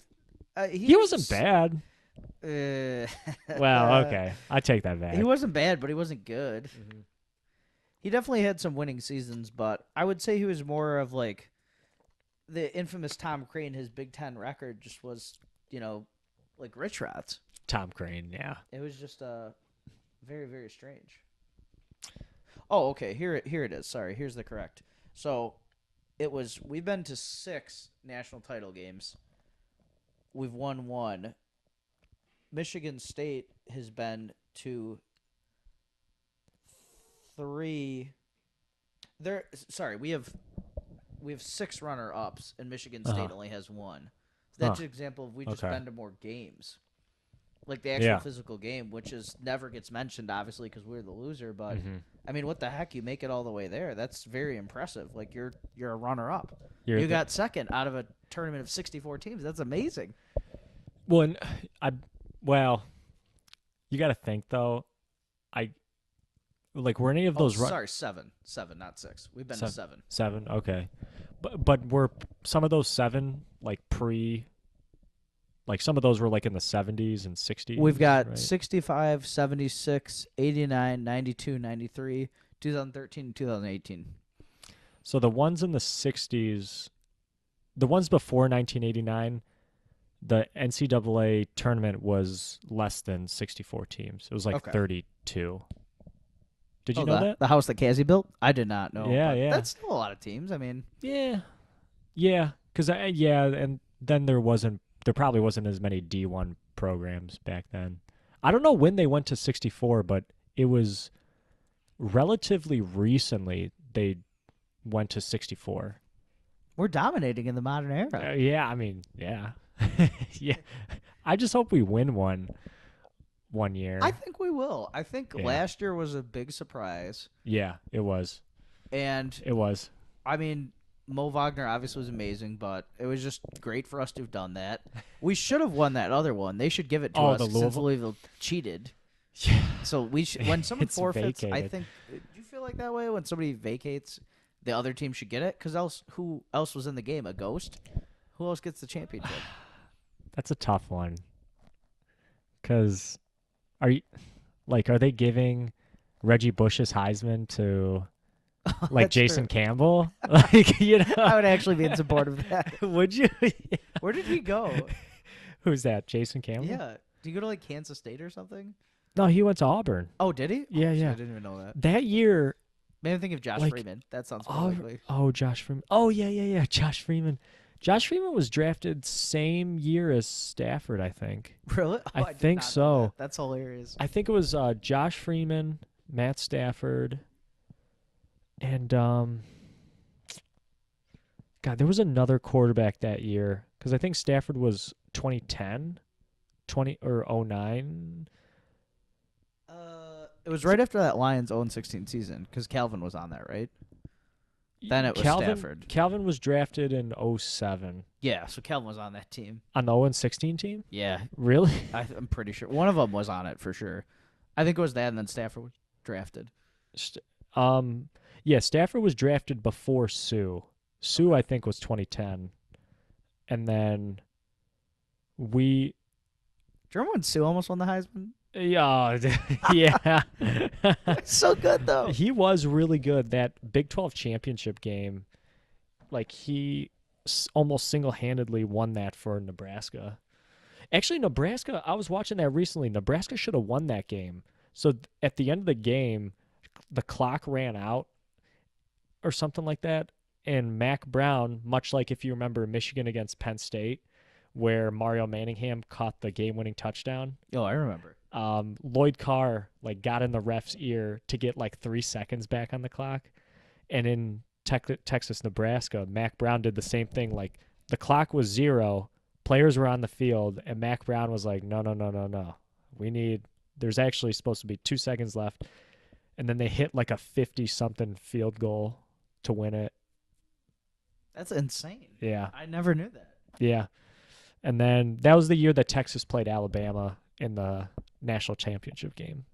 He wasn't bad. Uh, Well, okay, I take that back. he wasn't bad, but he wasn't good. Mhm. He definitely had some winning seasons, but I would say he was more of like the infamous Tom Crane. His Big Ten record just was, like rich rats. Tom Crane, yeah. It was just very very strange. Oh, okay. Here it is. Sorry, here's the correct. So we've been to 6 national title games. We've won one. Michigan State has been to 3. We have 6 runner ups, and Michigan State Uh-huh. only has one. That's Huh. an example of we just Okay. been to more games, like the actual Yeah. physical game, which is never gets mentioned, obviously, because we're the loser. But Mm-hmm. I mean, what the heck? You make it all the way there. That's very impressive. Like you're a runner up. You're You the, got second out of a tournament of 64 teams. That's amazing. well, and I well, you got to think though. I like were any of Oh, those sorry, 7, not 6. We've been to 7. seven? Okay, but were some of those seven like like some of those were like in the 70s and 60s? We've got right? 65, 76, 89, 92, 93, 2013, and 2018. So the ones in the 60s, the ones before 1989, the NCAA tournament was less than 64 teams. It was like Okay. 32. Did you Oh, know that? the house that Cassie built? I did not know. Yeah, but yeah. That's still a lot of teams. I mean, Yeah. Yeah, and then there probably wasn't as many D1 programs back then. I don't know when they went to 64, but it was relatively recently they went to 64. we're dominating in the modern era. Yeah, I mean, yeah. Yeah. I just hope we win one year. I think we will. I think Yeah. last year was a big surprise. Yeah, it was. And, It was. I mean, Mo Wagner obviously was amazing, but it was just great for us to have done that. We should have won that other one. They should give it to Oh, us the since Louisville? Louisville cheated. Yeah. So when someone It's forfeits, I vacated. think. Do you feel like that way when somebody vacates, the other team should get it? Because who else was in the game? A ghost? Who else gets the championship? That's a tough one. Cuz are they giving Reggie Bush's Heisman to like That's Jason true. Campbell? Like, I would actually be in support of that. would you? Where did he go? Who's that? Jason Campbell? Yeah. Did he go to like Kansas State or something? No, he went to Auburn. Oh, did he? Yeah, Oh, shit, yeah. I didn't even know that. That year, Maybe I'm thinking of Josh like, Freeman. That sounds more likely. Josh Freeman. Oh, yeah. Josh Freeman. Josh Freeman was drafted same year as Stafford, I think. Really? Oh, I did think not know so. that. That's hilarious. I think it was Josh Freeman, Matt Stafford, and God, there was another quarterback that year because I think Stafford was 2010, 20 or 09. It was right after that Lions 0-16 season because Calvin was on that, right? Then it was Stafford. Calvin was drafted in 07. Yeah, so Kelvin was on that team. On the 0-16 team? Yeah, Really? I'm pretty sure one of them was on it for sure. I think it was that, and then Stafford was drafted. St- Um, yeah, Stafford was drafted before Sue. Sue, Okay. I think, was 2010, and then we, Do you remember when Sue almost won the Heisman? yeah, yeah, So good though. he was really good. That Big 12 championship game, like he almost single-handedly won that for Nebraska. Actually, Nebraska, I was watching that recently. Nebraska should have won that game. So at the end of the game, the clock ran out or something like that. And Mac Brown, much like if you remember Michigan against Penn State, where Mario Manningham caught the game-winning touchdown, Oh, I remember. Lloyd Carr like got in the ref's ear to get like 3 seconds back on the clock. And in Texas, Nebraska, Mac Brown did the same thing. Like the clock was 0, players were on the field, and Mac Brown was like, no, no, no, no, no. We need. There's actually supposed to be 2 seconds left, and then they hit like a 50-something field goal to win it. That's insane. Yeah, I never knew that. yeah. And then that was the year that Texas played Alabama in the national championship game.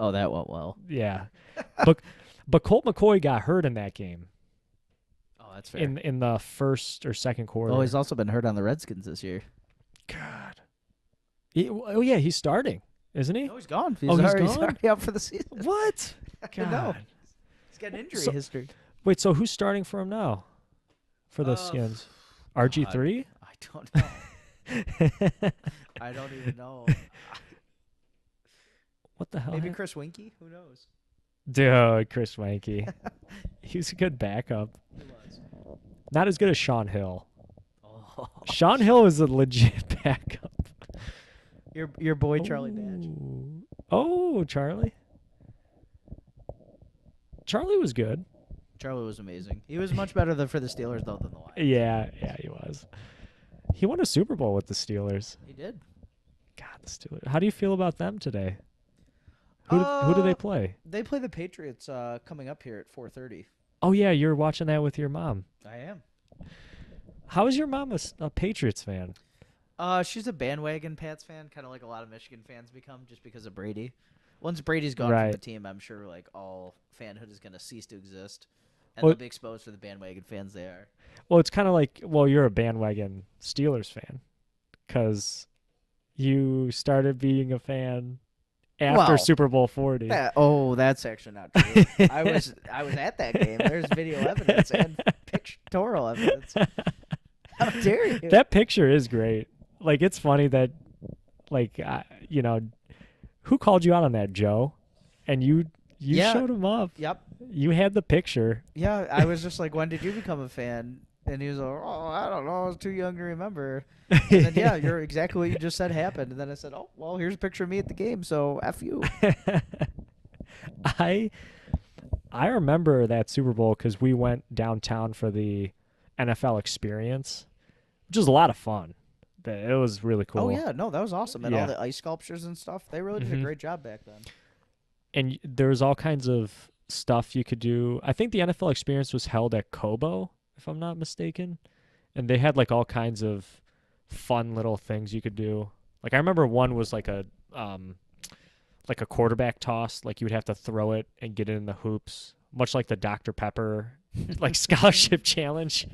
Oh, that went well. Yeah, but but Colt McCoy got hurt in that game Oh, that's fair. in the first or second quarter. Oh, he's also been hurt on the Redskins this year. God. Oh yeah, he's starting, isn't he? No, he's gone. Oh, he's He's gone? already out for the season. What? I know. God. He's got an injury So- history. Wait, so who's starting for him now? For the Skins? RG3? I don't know. I don't even know. What the hell? Maybe Chris Winkie? Who knows? Dude, Chris Wanky. He's a good backup. He was. Not as good as Sean Hill. Oh. Sean Hill is a legit backup. Your boy Charlie Batch. Ooh. Oh, Charlie. Charlie was good. Charlie was amazing. He was much better for the Steelers though than the Lions. Yeah, he was. He won a Super Bowl with the Steelers. He did. God, the Steelers. How do you feel about them today? Who do they play? They play the Patriots coming up here at 4:30. Oh yeah, you're watching that with your mom. I am. How is your mom a Patriots fan? She's a bandwagon Pats fan, kind of like a lot of Michigan fans become, just because of Brady. Once Brady's gone from Right. the team, I'm sure like all fanhood is gonna cease to exist, and Well- they'll be exposed for the bandwagon fans they are. Well, it's kind of like, you're a bandwagon Steelers fan because you started being a fan after Well, Super Bowl 40. That's actually not true. I was at that game. There's video evidence and pictorial evidence. How dare you? That picture is great. Like, it's funny that, like, who called you out on that, Joe? And you Yeah. showed him up. Yep. You had the picture. Yeah, I was just like, when did you become a fan? And he was like, oh, I don't know. I was too young to remember. And then, yeah, you're exactly what you just said happened. And then I said, oh, well, here's a picture of me at the game, so F you. I remember that Super Bowl because we went downtown for the NFL experience, which was a lot of fun. It was really cool. Oh, yeah. No, that was awesome. And Yeah. all the ice sculptures and stuff, they really did a Mhm. great job back then. And there was all kinds of stuff you could do. I think the NFL experience was held at Kobo, if I'm not mistaken. And they had like all kinds of fun little things you could do. Like I remember one was like a quarterback toss. Like you would have to throw it and get it in the hoops, much like the Dr. Pepper like scholarship challenge.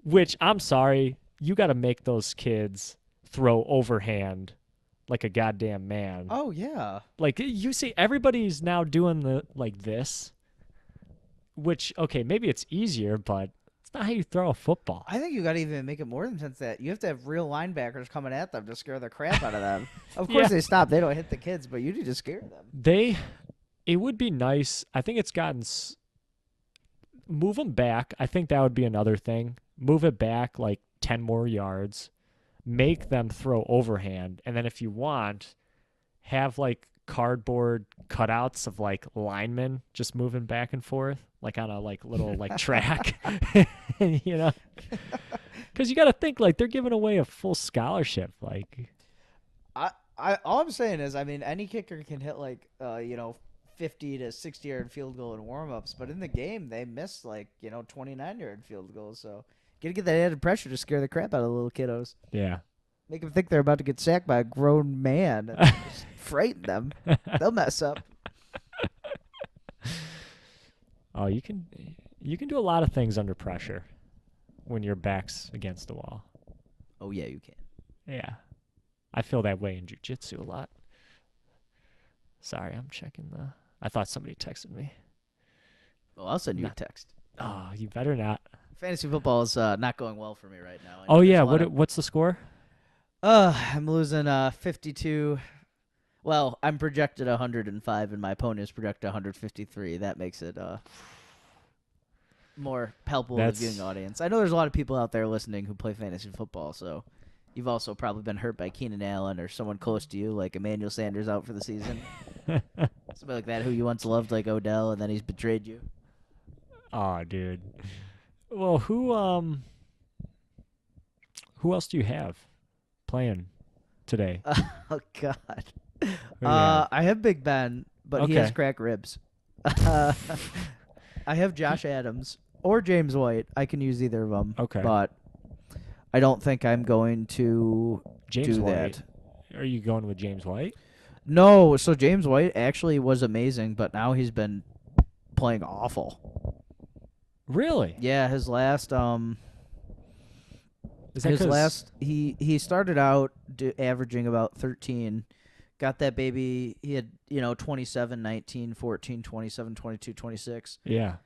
Which I'm sorry, you got to make those kids throw overhand like a goddamn man. Oh, yeah. Like you see, everybody's now doing the like this, which okay, maybe it's easier, but it's not how you throw a football. I think you got to even make it more than sense that you have to have real linebackers coming at them to scare the crap out of them. Of course Yeah. they stop. They don't hit the kids, but you need to scare them. It would be nice. I think it's gotten move them back. I think that would be another thing. Move it back like 10 more yards. Make them throw overhand, and then if you want, have like cardboard cutouts of like linemen just moving back and forth, like on a like little like track, you know, because you got to think like they're giving away a full scholarship. Like, All I'm saying is, I mean, any kicker can hit like 50 to 60-yard field goal in warm-ups, but in the game they missed like 29-yard field goals. So Gotta get that added pressure to scare the crap out of the little kiddos. Yeah. Make them think they're about to get sacked by a grown man. And just frighten them. They'll mess up. Oh, you can do a lot of things under pressure when your back's against the wall. Oh, yeah, you can. Yeah. I feel that way in jiu-jitsu a lot. Sorry, I'm checking the... I thought somebody texted me. Well, I'll send you a Not- text. Oh, you better not. Fantasy football is not going well for me right now. Oh, yeah. What's the score? I'm losing 52. Well, I'm projected 105, and my opponent is projected 153. That makes it more palpable to the viewing audience. I know there's a lot of people out there listening who play fantasy football, so you've also probably been hurt by Keenan Allen or someone close to you, like Emmanuel Sanders out for the season. Somebody like that who you once loved, like Odell, and then he's betrayed you. Oh, dude. Well, who else do you have playing today? Oh, God. Who do you have? I have Big Ben, but he Okay. has crack ribs. I have Josh Adams or James White. I can use either of them. Okay. But I don't think I'm going to James do White. that. Are you going with James White? No, so James White actually was amazing, but now he's been playing awful. Really? Yeah, his last Is that his 'cause- last he started out averaging about 13. Got that baby, he had, 27, 19, 14, 27, 22, 26. Yeah.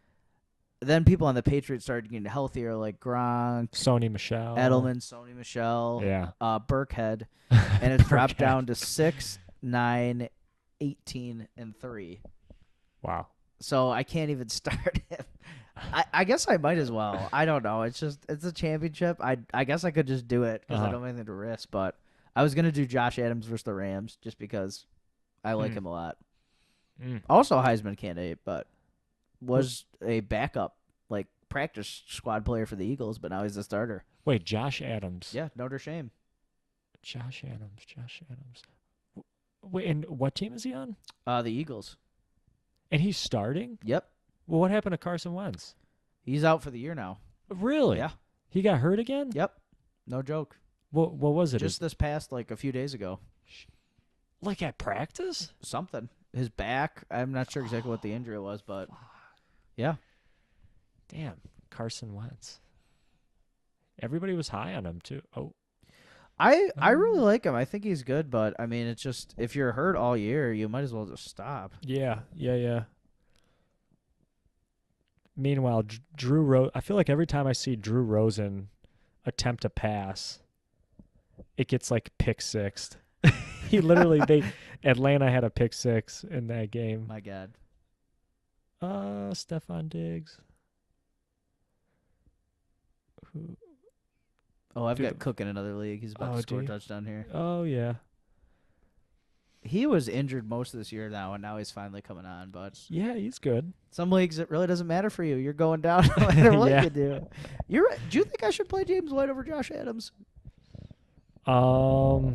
Then people on the Patriots started getting healthier, like Gronk, Sony Michelle. Edelman, Sony Michel, Yeah. Burkhead, and it's dropped Burkhead. down to 6, 9, 18, and 3. Wow. So I can't even start him. I guess I might as well. I don't know. It's a championship. I guess I could just do it because I don't have anything to risk. But I was gonna do Josh Adams versus the Rams just because I like him a lot. Also a Heisman candidate, but was a backup, like practice squad player for the Eagles, but now he's the starter. Wait, Josh Adams. Yeah, Notre Dame. Josh Adams. Wait, and what team is he on? The Eagles. And he's starting? Yep. Well, what happened to Carson Wentz? He's out for the year now. Really? Yeah. He got hurt again? Yep. No joke. What was it? Just this past, like, a few days ago. Like at practice? Something. His back. I'm not sure exactly what the injury was, but yeah. Damn, Carson Wentz. Everybody was high on him too. Oh, I really like him. I think he's good, but I mean, it's just if you're hurt all year, you might as well just stop. yeah. Meanwhile, I feel like every time I see Drew Rosen attempt a pass, it gets like pick sixed. He literally Atlanta had a pick six in that game. My God. Stephon Diggs. Who? Oh, I've Dude. got Cook in another league. He's about Oh, to score a do you? touchdown here. Oh yeah. He was injured most of this year now, and now he's finally coming on. But Yeah, he's good. some leagues, it really doesn't matter for you. You're going down no matter what Yeah. you do. You're right. Do you think I should play James White over Josh Adams? How?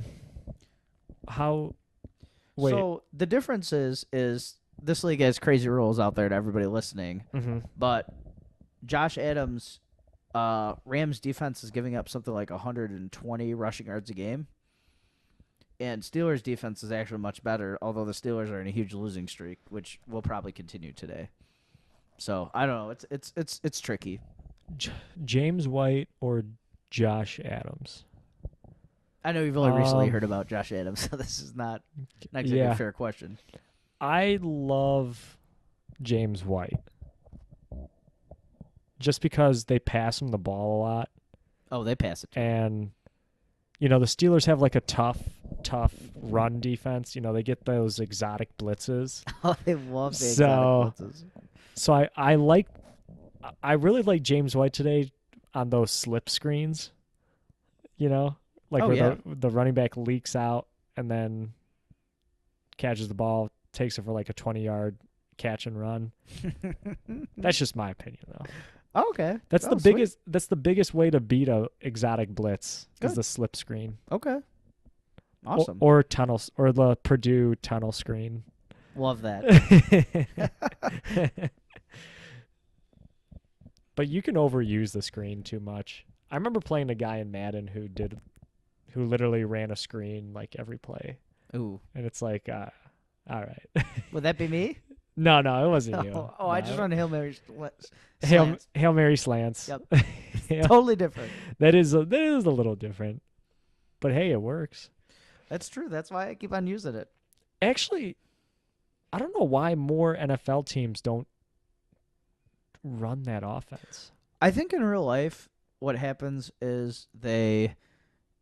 Wait. So the difference is this league has crazy rules out there to everybody listening. Mm-hmm. But Josh Adams, Rams defense is giving up something like 120 rushing yards a game. And Steelers defense is actually much better, although the Steelers are in a huge losing streak, which will probably continue today. So I don't know. It's tricky. James White or Josh Adams? I know you've only recently heard about Josh Adams, so this is not exactly Yeah. a fair question. I love James White. Just because they pass him the ball a lot. Oh, they pass it. And, the Steelers have like a tough run defense. They get those exotic blitzes. Oh, they love the So- exotic blitzes. So I really like James White today on those slip screens. Like Oh, where yeah. the running back leaks out and then catches the ball, takes it for like a 20-yard catch and run. That's just my opinion, though. Oh, okay. That's Oh, the sweet. biggest. That's the biggest way to beat a exotic blitz is Good. the slip screen. Okay. Awesome. Or tunnels or the Purdue tunnel screen. Love that. but you can overuse the screen too much. I remember playing a guy in Madden who literally ran a screen like every play, Ooh, and it's like, all right. would that be me? No, it wasn't you. Oh, I just No. run Hail Mary slants. Hail Mary slants. Yep, Yeah, totally different. that is a little different, but hey, it works. That's true. That's why I keep on using it. Actually, I don't know why more NFL teams don't run that offense. I think in real life, what happens is they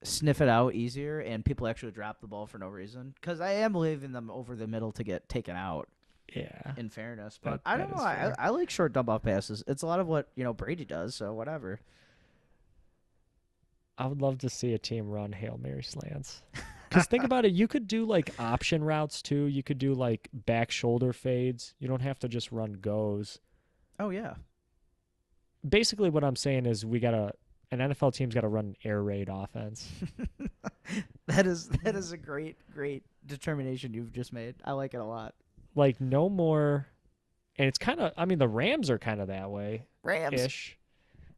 sniff it out easier, and people actually drop the ball for no reason. Because I am leaving them over the middle to get taken out. Yeah. In fairness, but That I don't know. is fair. I like short dump off passes. It's a lot of what Brady does. So whatever. I would love to see a team run Hail Mary slants. Because think about it, you could do like option routes too. You could do like back shoulder fades. You don't have to just run goes. Oh yeah. Basically, what I'm saying is an NFL team's got to run an air raid offense. That is a great determination you've just made. I like it a lot. Like no more, and it's kind of. I mean, the Rams are kind of that way Rams. ish.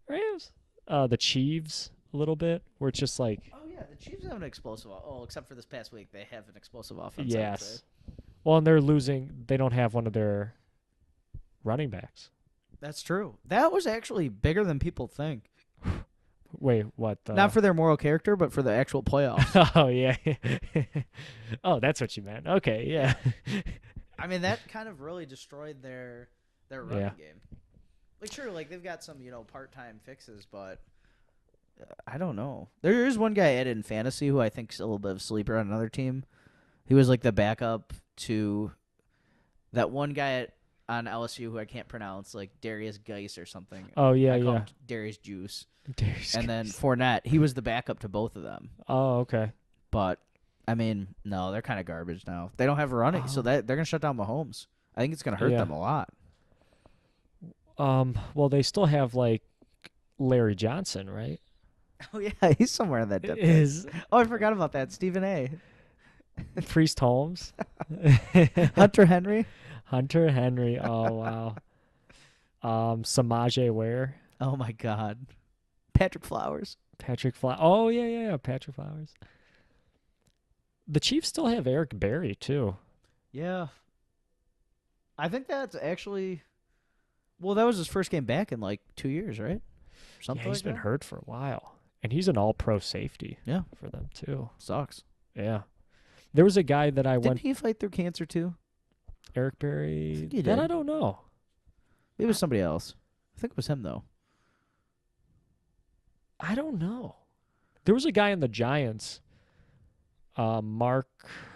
Rams. The Chiefs a little bit, where it's just like Oh yeah, the Chiefs have an explosive. Except for this past week, they have an explosive offense. I would say. yes. Well, and they're losing. They don't have one of their running backs. That's true. That was actually bigger than people think. Wait, what? Not for their moral character, but for the actual playoffs. Oh yeah. Oh, that's what you meant. Okay, yeah. I mean, that kind of really destroyed their running Yeah. game. Like, sure, like they've got some part-time fixes, but I don't know. There is one guy added in fantasy who I think is a little bit of a sleeper on another team. He was like the backup to that one guy on LSU who I can't pronounce, like Darius Geis or something. Oh yeah, I call yeah. him Darius Juice. Darius And then Geis. Fournette, he was the backup to both of them. Oh, okay. But I mean, no, they're kind of garbage now. They don't have running, so Oh. they're gonna shut down Mahomes. I think it's gonna hurt Yeah. them a lot. Well, they still have like Larry Johnson, right? Oh yeah, he's somewhere in that depth. Is Oh, I forgot about that. Stephen A. Priest Holmes, Hunter Henry. Hunter Henry. Oh wow. Samaje Ware, Oh my God. Patrick Flowers. Patrick Flowers. Oh yeah, Patrick Flowers. The Chiefs still have Eric Berry too. Yeah. I think that's actually. Well, that was his first game back in like 2 years, right? Something Yeah, he's like been that? hurt for a while, and he's an All-Pro safety. Yeah. For them too. Sucks. Yeah. There was a guy that I Didn't went he fight through cancer too? Eric Berry. think he That did. I don't know. Maybe it was somebody else. I think it was him though. I don't know. There was a guy in the Giants, Mark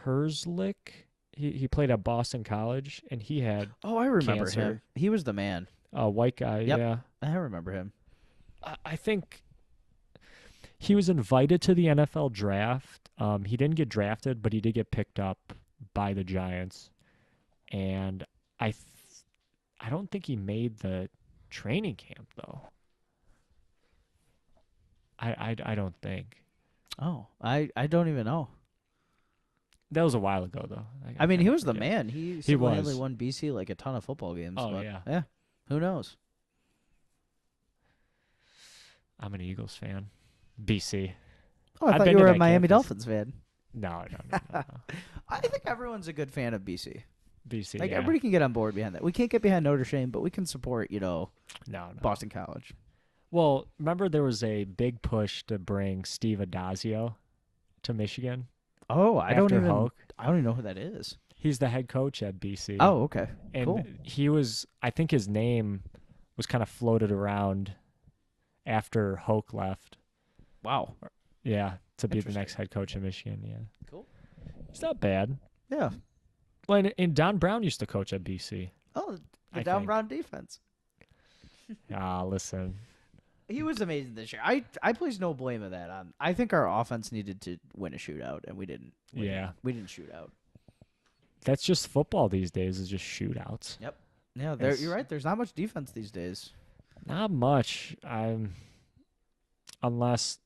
Herzlich. He played at Boston College, and he had Oh, I remember Cancer. him. He was the man. a white guy. Yep. Yeah, I remember him. I think he was invited to the NFL draft. He didn't get drafted, but he did get picked up by the Giants, and I don't think he made the training camp though. I don't think. Oh, I don't even know. That was a while ago though. I mean, he kinda was the forget. man. He was. single-handedly won BC like a ton of football games. Oh, but yeah. Who knows? I'm an Eagles fan. BC. Oh, I I've thought been you to were a that Miami campus. Dolphins fan. No. I think everyone's a good fan of BC. BC. Like yeah. everybody can get on board behind that. We can't get behind Notre Dame, but we can support, No. Boston College. Well, remember there was a big push to bring Steve Adazio to Michigan. Oh, I don't After even know who that is. He's the head coach at BC. Oh, okay. and cool. he was. I think his name was kind of floated around after Hoke left. Wow. Yeah, to be the Interesting. next head coach of Michigan. Yeah, Cool. it's not bad. Yeah. Well, and Don Brown used to coach at BC. Oh, the I down think. brown defense. Listen. He was amazing this year. I place no blame of that on. I think our offense needed to win a shootout, and we didn't. Yeah. We didn't shoot out. That's just football these days. Is just shootouts. Yeah, It's- you're right. There's not much defense these days. Not much. Unless,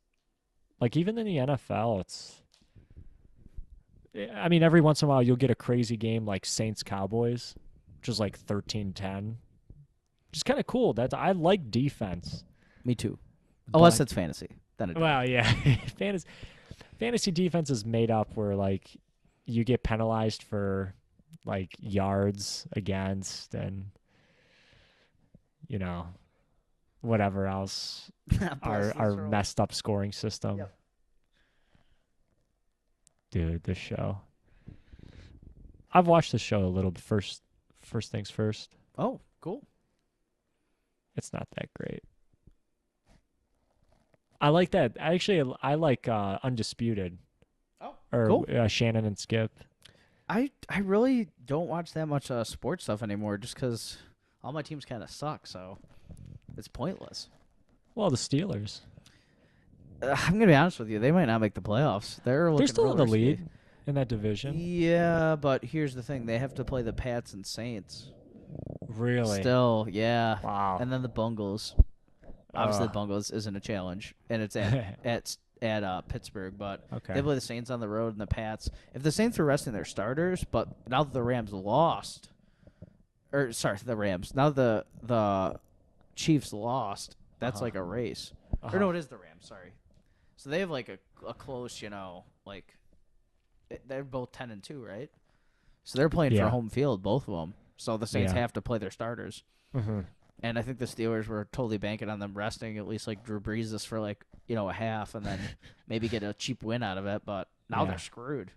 like, even in the NFL, it's. I mean, every once in a while you'll get a crazy game like Saints Cowboys, which is like 13-10. is kind of cool. I like defense, Me too. Unless but it's fantasy, then I don't. well, yeah, fantasy defense is made up where like you get penalized for like yards against and you know whatever else Bless this our roll. messed up scoring system. Yep. Dude, this show. I've watched the show a little bit. First things first. Oh, cool. It's not that great. I like that. Actually, I like Undisputed Oh, or cool. Shannon and Skip. I really don't watch that much sports stuff anymore, just because all my teams kind of suck. So it's pointless. Well, the Steelers. I'm gonna be honest with you. They might not make the playoffs. They're They're looking still real in the risky. lead in that division. Yeah, but here's the thing: they have to play the Pats and Saints. Really? Still, yeah. Wow. And then the Bungles. Obviously, the Bungles isn't a challenge, and it's at Pittsburgh. But Okay. they play the Saints on the road and the Pats. If the Saints were resting their starters, but now that the Rams lost, or sorry, the Rams. Now the Chiefs lost. That's like a race. Or no, it is the Rams. Sorry. So they have like a close, like they're both 10-2, right? So they're playing for Yeah. home field, both of them. So the Saints Yeah. have to play their starters. Mm-hmm. And I think the Steelers were totally banking on them resting at least like Drew Brees for like, a half and then maybe get a cheap win out of it. But now Yeah. they're screwed.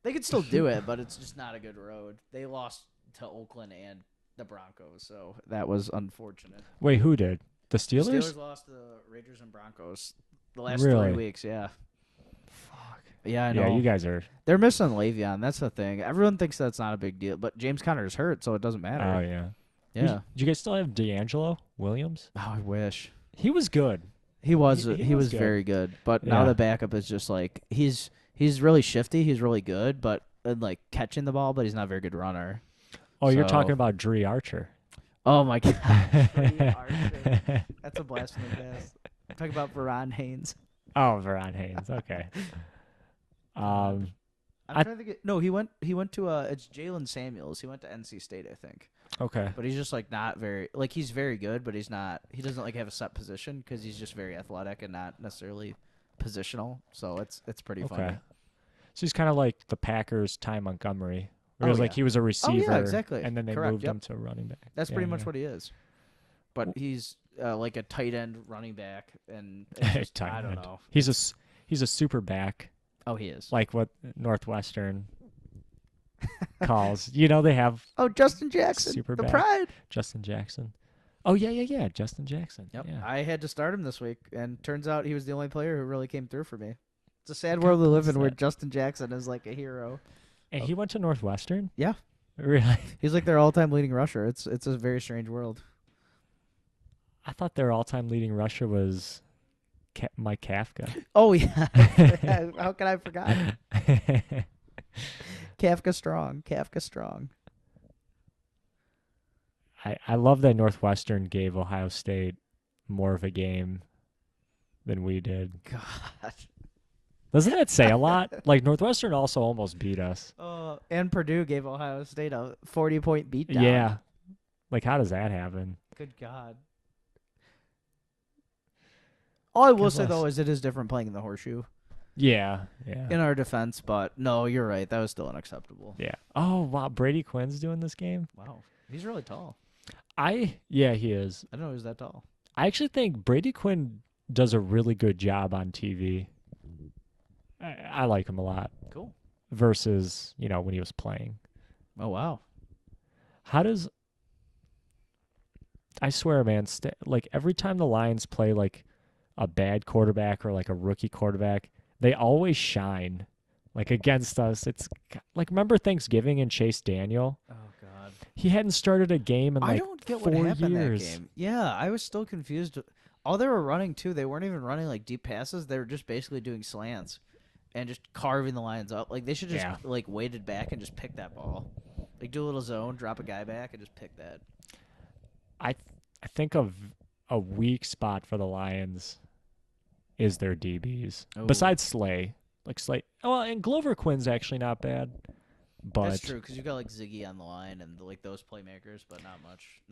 They could still do it, but it's just not a good road. They lost to Oakland and the Broncos, so that was unfortunate. Wait, who did? The Steelers? Steelers lost to the Raiders and Broncos the last Really? 3 weeks, yeah. Fuck. Yeah, I know. Yeah, you guys are. They're missing Le'Veon. That's the thing. Everyone thinks that's not a big deal, but James Conner's hurt, so it doesn't matter. Oh yeah. Yeah. Do you guys still have D'Angelo Williams? Oh, I wish. He was good. He was He was good. very good, but now Yeah. the backup is just like he's really shifty. He's really good, but like catching the ball, but he's not a very good runner. Oh, you're So- talking about Dree Archer. Oh my god, Bree Archer. That's a blast from the past. I'm talking about Veron Haynes. Oh, Veron Haynes. Okay. I'm I- trying to think. No, he went to it's Jalen Samuels. He went to NC State, I think. Okay. But he's just like not very like he's very good, but he's not. He doesn't like have a set position because he's just very athletic and not necessarily positional. So it's pretty Okay. funny. So he's kind of like the Packers' Ty Montgomery. Where Oh, it was like yeah. he was a receiver. exactly. And then they Correct, moved yep. him to running back. That's Yeah, pretty much yeah. what he is. But he's like a tight end running back, and it's just, Tight I don't end. know. He's a super back, Oh, he is. like what Northwestern calls. You know, they have Oh, Justin Jackson, Super the back. pride. Justin Jackson. Oh yeah, Justin Jackson. Yep. Yeah. I had to start him this week, and turns out he was the only player who really came through for me. It's a sad world we live in where that? Justin Jackson is like a hero. And he went to Northwestern. Yeah. Really? He's like their all-time leading rusher. It's a very strange world. I thought their all-time leading rusher was Mike Kafka. Oh yeah. How can I forgot? Kafka strong. Kafka strong. I love that Northwestern gave Ohio State more of a game than we did. God. Doesn't that say a lot? Like Northwestern also almost beat us. And Purdue gave Ohio State a 40-point beatdown. Yeah. Like how does that happen? Good God. All I will God say, bless. though, is it is different playing in the horseshoe Yeah. Yeah. in our defense, but no, you're right. That was still unacceptable. Yeah. Oh wow, Brady Quinn's doing this game. Wow. He's really tall. Yeah, he is. I didn't know he was that tall. I actually think Brady Quinn does a really good job on TV. I like him a lot Cool. versus, when he was playing. Oh, wow. How does I swear, man, like every time the Lions play like a bad quarterback or like a rookie quarterback, they always shine. Like against us, it's like remember Thanksgiving and Chase Daniel? Oh, God. He hadn't started a game in I like don't get 4 what happened years. that game. Yeah, I was still confused. All they were running, too, they weren't even running like deep passes. They were just basically doing slants and just carving the Lions up. Like they should just like waited back and just pick that ball. Like do a little zone, drop a guy back, and just pick that. I think of a weak spot for the Lions is their DBs. Oh. Besides Slay. Like Slay. Well, and Glover Quinn's actually not bad. That's But true because you got like Ziggy on the line and like those playmakers, but not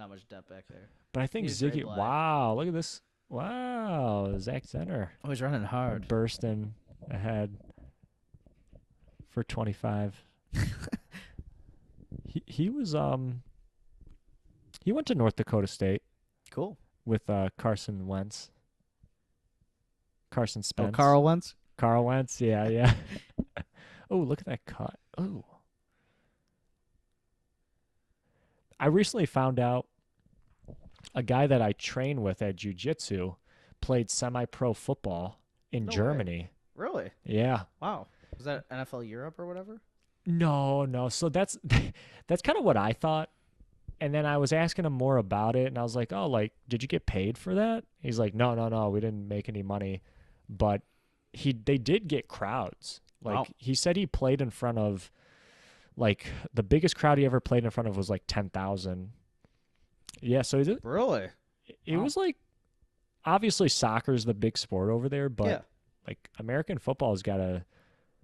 much depth back there. I think He was very Ziggy. black. Wow, look at this. Wow, Zach Zenner Oh, he's running hard. bursting ahead for 25. He was he went to North Dakota State Cool. with Carson Wentz. Carson Oh, Spence. Carl Wentz. Carl Wentz, yeah, yeah. Oh, look at that cut. Oh. I recently found out a guy that I train with at jiu-jitsu played semi-pro football in No way. Germany. Really? Yeah. Wow. Was that NFL Europe or whatever? No, no. So that's that's kind of what I thought. And then I was asking him more about it and I was like, "Oh, like did you get paid for that?" He's like, "No, no, no. We didn't make any money." But they did get crowds. Like Wow. he said he played in front of like the biggest crowd he ever played in front of was like 10,000. Yeah, so Really? it Wow. was like obviously soccer's the big sport over there, but Yeah. like American football's got a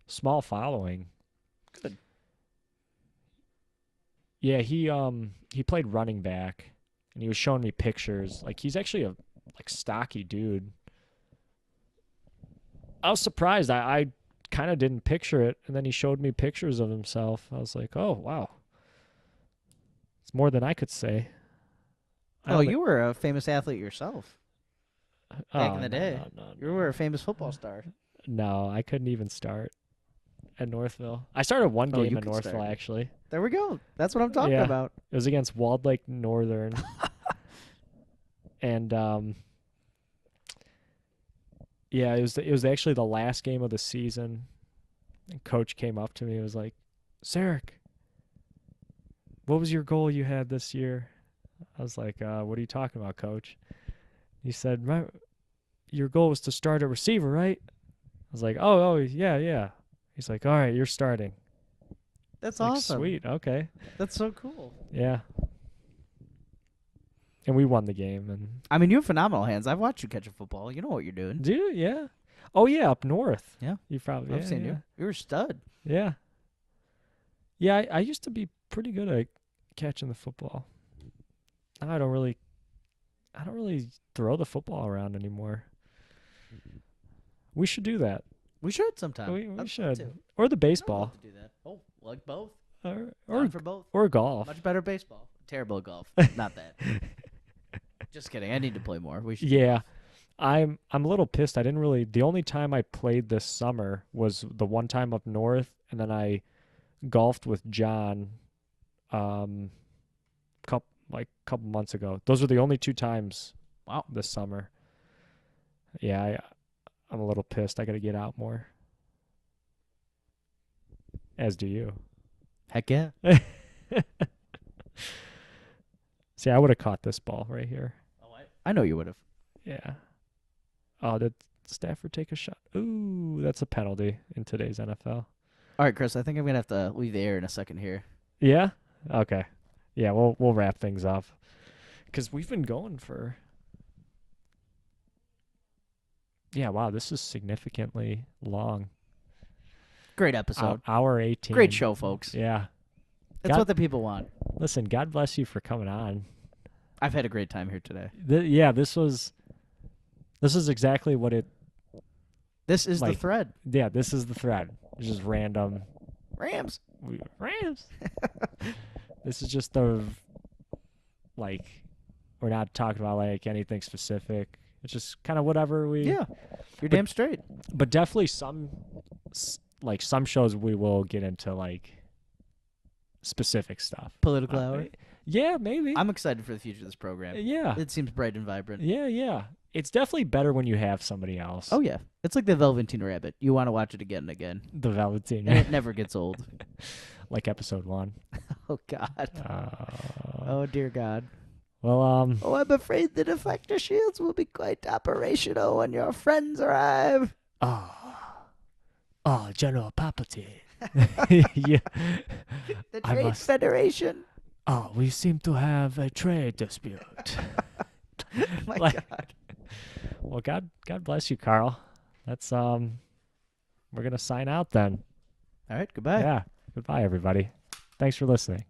small following. Good. Yeah, he played running back and he was showing me pictures. Like he's actually a like stocky dude. I was surprised. I kind of didn't picture it, and then he showed me pictures of himself. I was like, "Oh, wow. It's more than I could say." I Oh, don't you were a famous athlete yourself back oh, in the no, day. no, You were a famous football star. no, I couldn't even start at Northville. I started one Oh, game you at could Northville start. actually. There we go. That's what I'm talking Yeah. about. It was against Walled Lake Northern, and yeah, it was actually the last game of the season. And coach came up to me and was like, "Sarek, what was your goal you had this year?" I was like, "What are you talking about, coach?" He said, "Your goal was to start a receiver, right?" I was like, "Oh, yeah, yeah." He's like, "All right, you're starting." That's Like, awesome. sweet, okay, That's so cool. yeah. And we won the game. And I mean, you have phenomenal hands. I've watched you catch a football. You know what you're doing. do you? Yeah. Oh yeah, up north. Yeah. You probably. I've Yeah, seen yeah. you. You're a stud. Yeah. Yeah, I used to be pretty good at catching the football. Now I don't really throw the football around anymore. We should do that. We should sometime. We I'd love should. to. Or the I'd love baseball. to do that. Oh, like both. Or Down for both. or golf. Much better baseball. Terrible at golf. Not that. Just kidding. I need to play more. We should. Yeah. I'm a little pissed. I didn't really the only time I played this summer was the one time up north and then I golfed with John couple months ago. Those were the only two times Wow. this summer. Yeah, I'm a little pissed. I got to get out more. As do you. Heck yeah. See, I would have caught this ball right here. Oh, I know you would have. Yeah. Oh, did Stafford take a shot? Ooh, that's a penalty in today's NFL. All right, Chris. I think I'm gonna have to leave the air in a second here. Yeah? Okay. Yeah, we'll wrap things up. Cuz we've been going for yeah, wow, this is significantly long. Great episode. Hour 18. Great show, folks. Yeah. That's God- what the people want. Listen, God bless you for coming on. I've had a great time here today. Yeah, this is exactly what it This is the Like- thread. yeah, this is the thread. It's just random Rams. Rams. This is just the like we're not talking about like anything specific. It's just kind of whatever we Yeah. You're damn straight. But definitely some shows we will get into like specific stuff. Political hour. Yeah, maybe. I'm excited for the future of this program. Yeah. It seems bright and vibrant. Yeah, yeah. It's definitely better when you have somebody else. Oh yeah. It's like the Velveteen Rabbit. You want to watch it again and again. The Velveteen. And it never gets old. Like episode 1. Oh God. Uh, Oh dear God. well, Oh, I'm afraid the deflector shields will be quite operational when your friends arrive. Oh, General Palpatine. Yeah. The I Trade must- Federation. Oh, we seem to have a trade dispute. Oh my Like- God. Well, God bless you, Carl. That's we're gonna sign out then. All right. Goodbye. Yeah. Goodbye, everybody. Thanks for listening.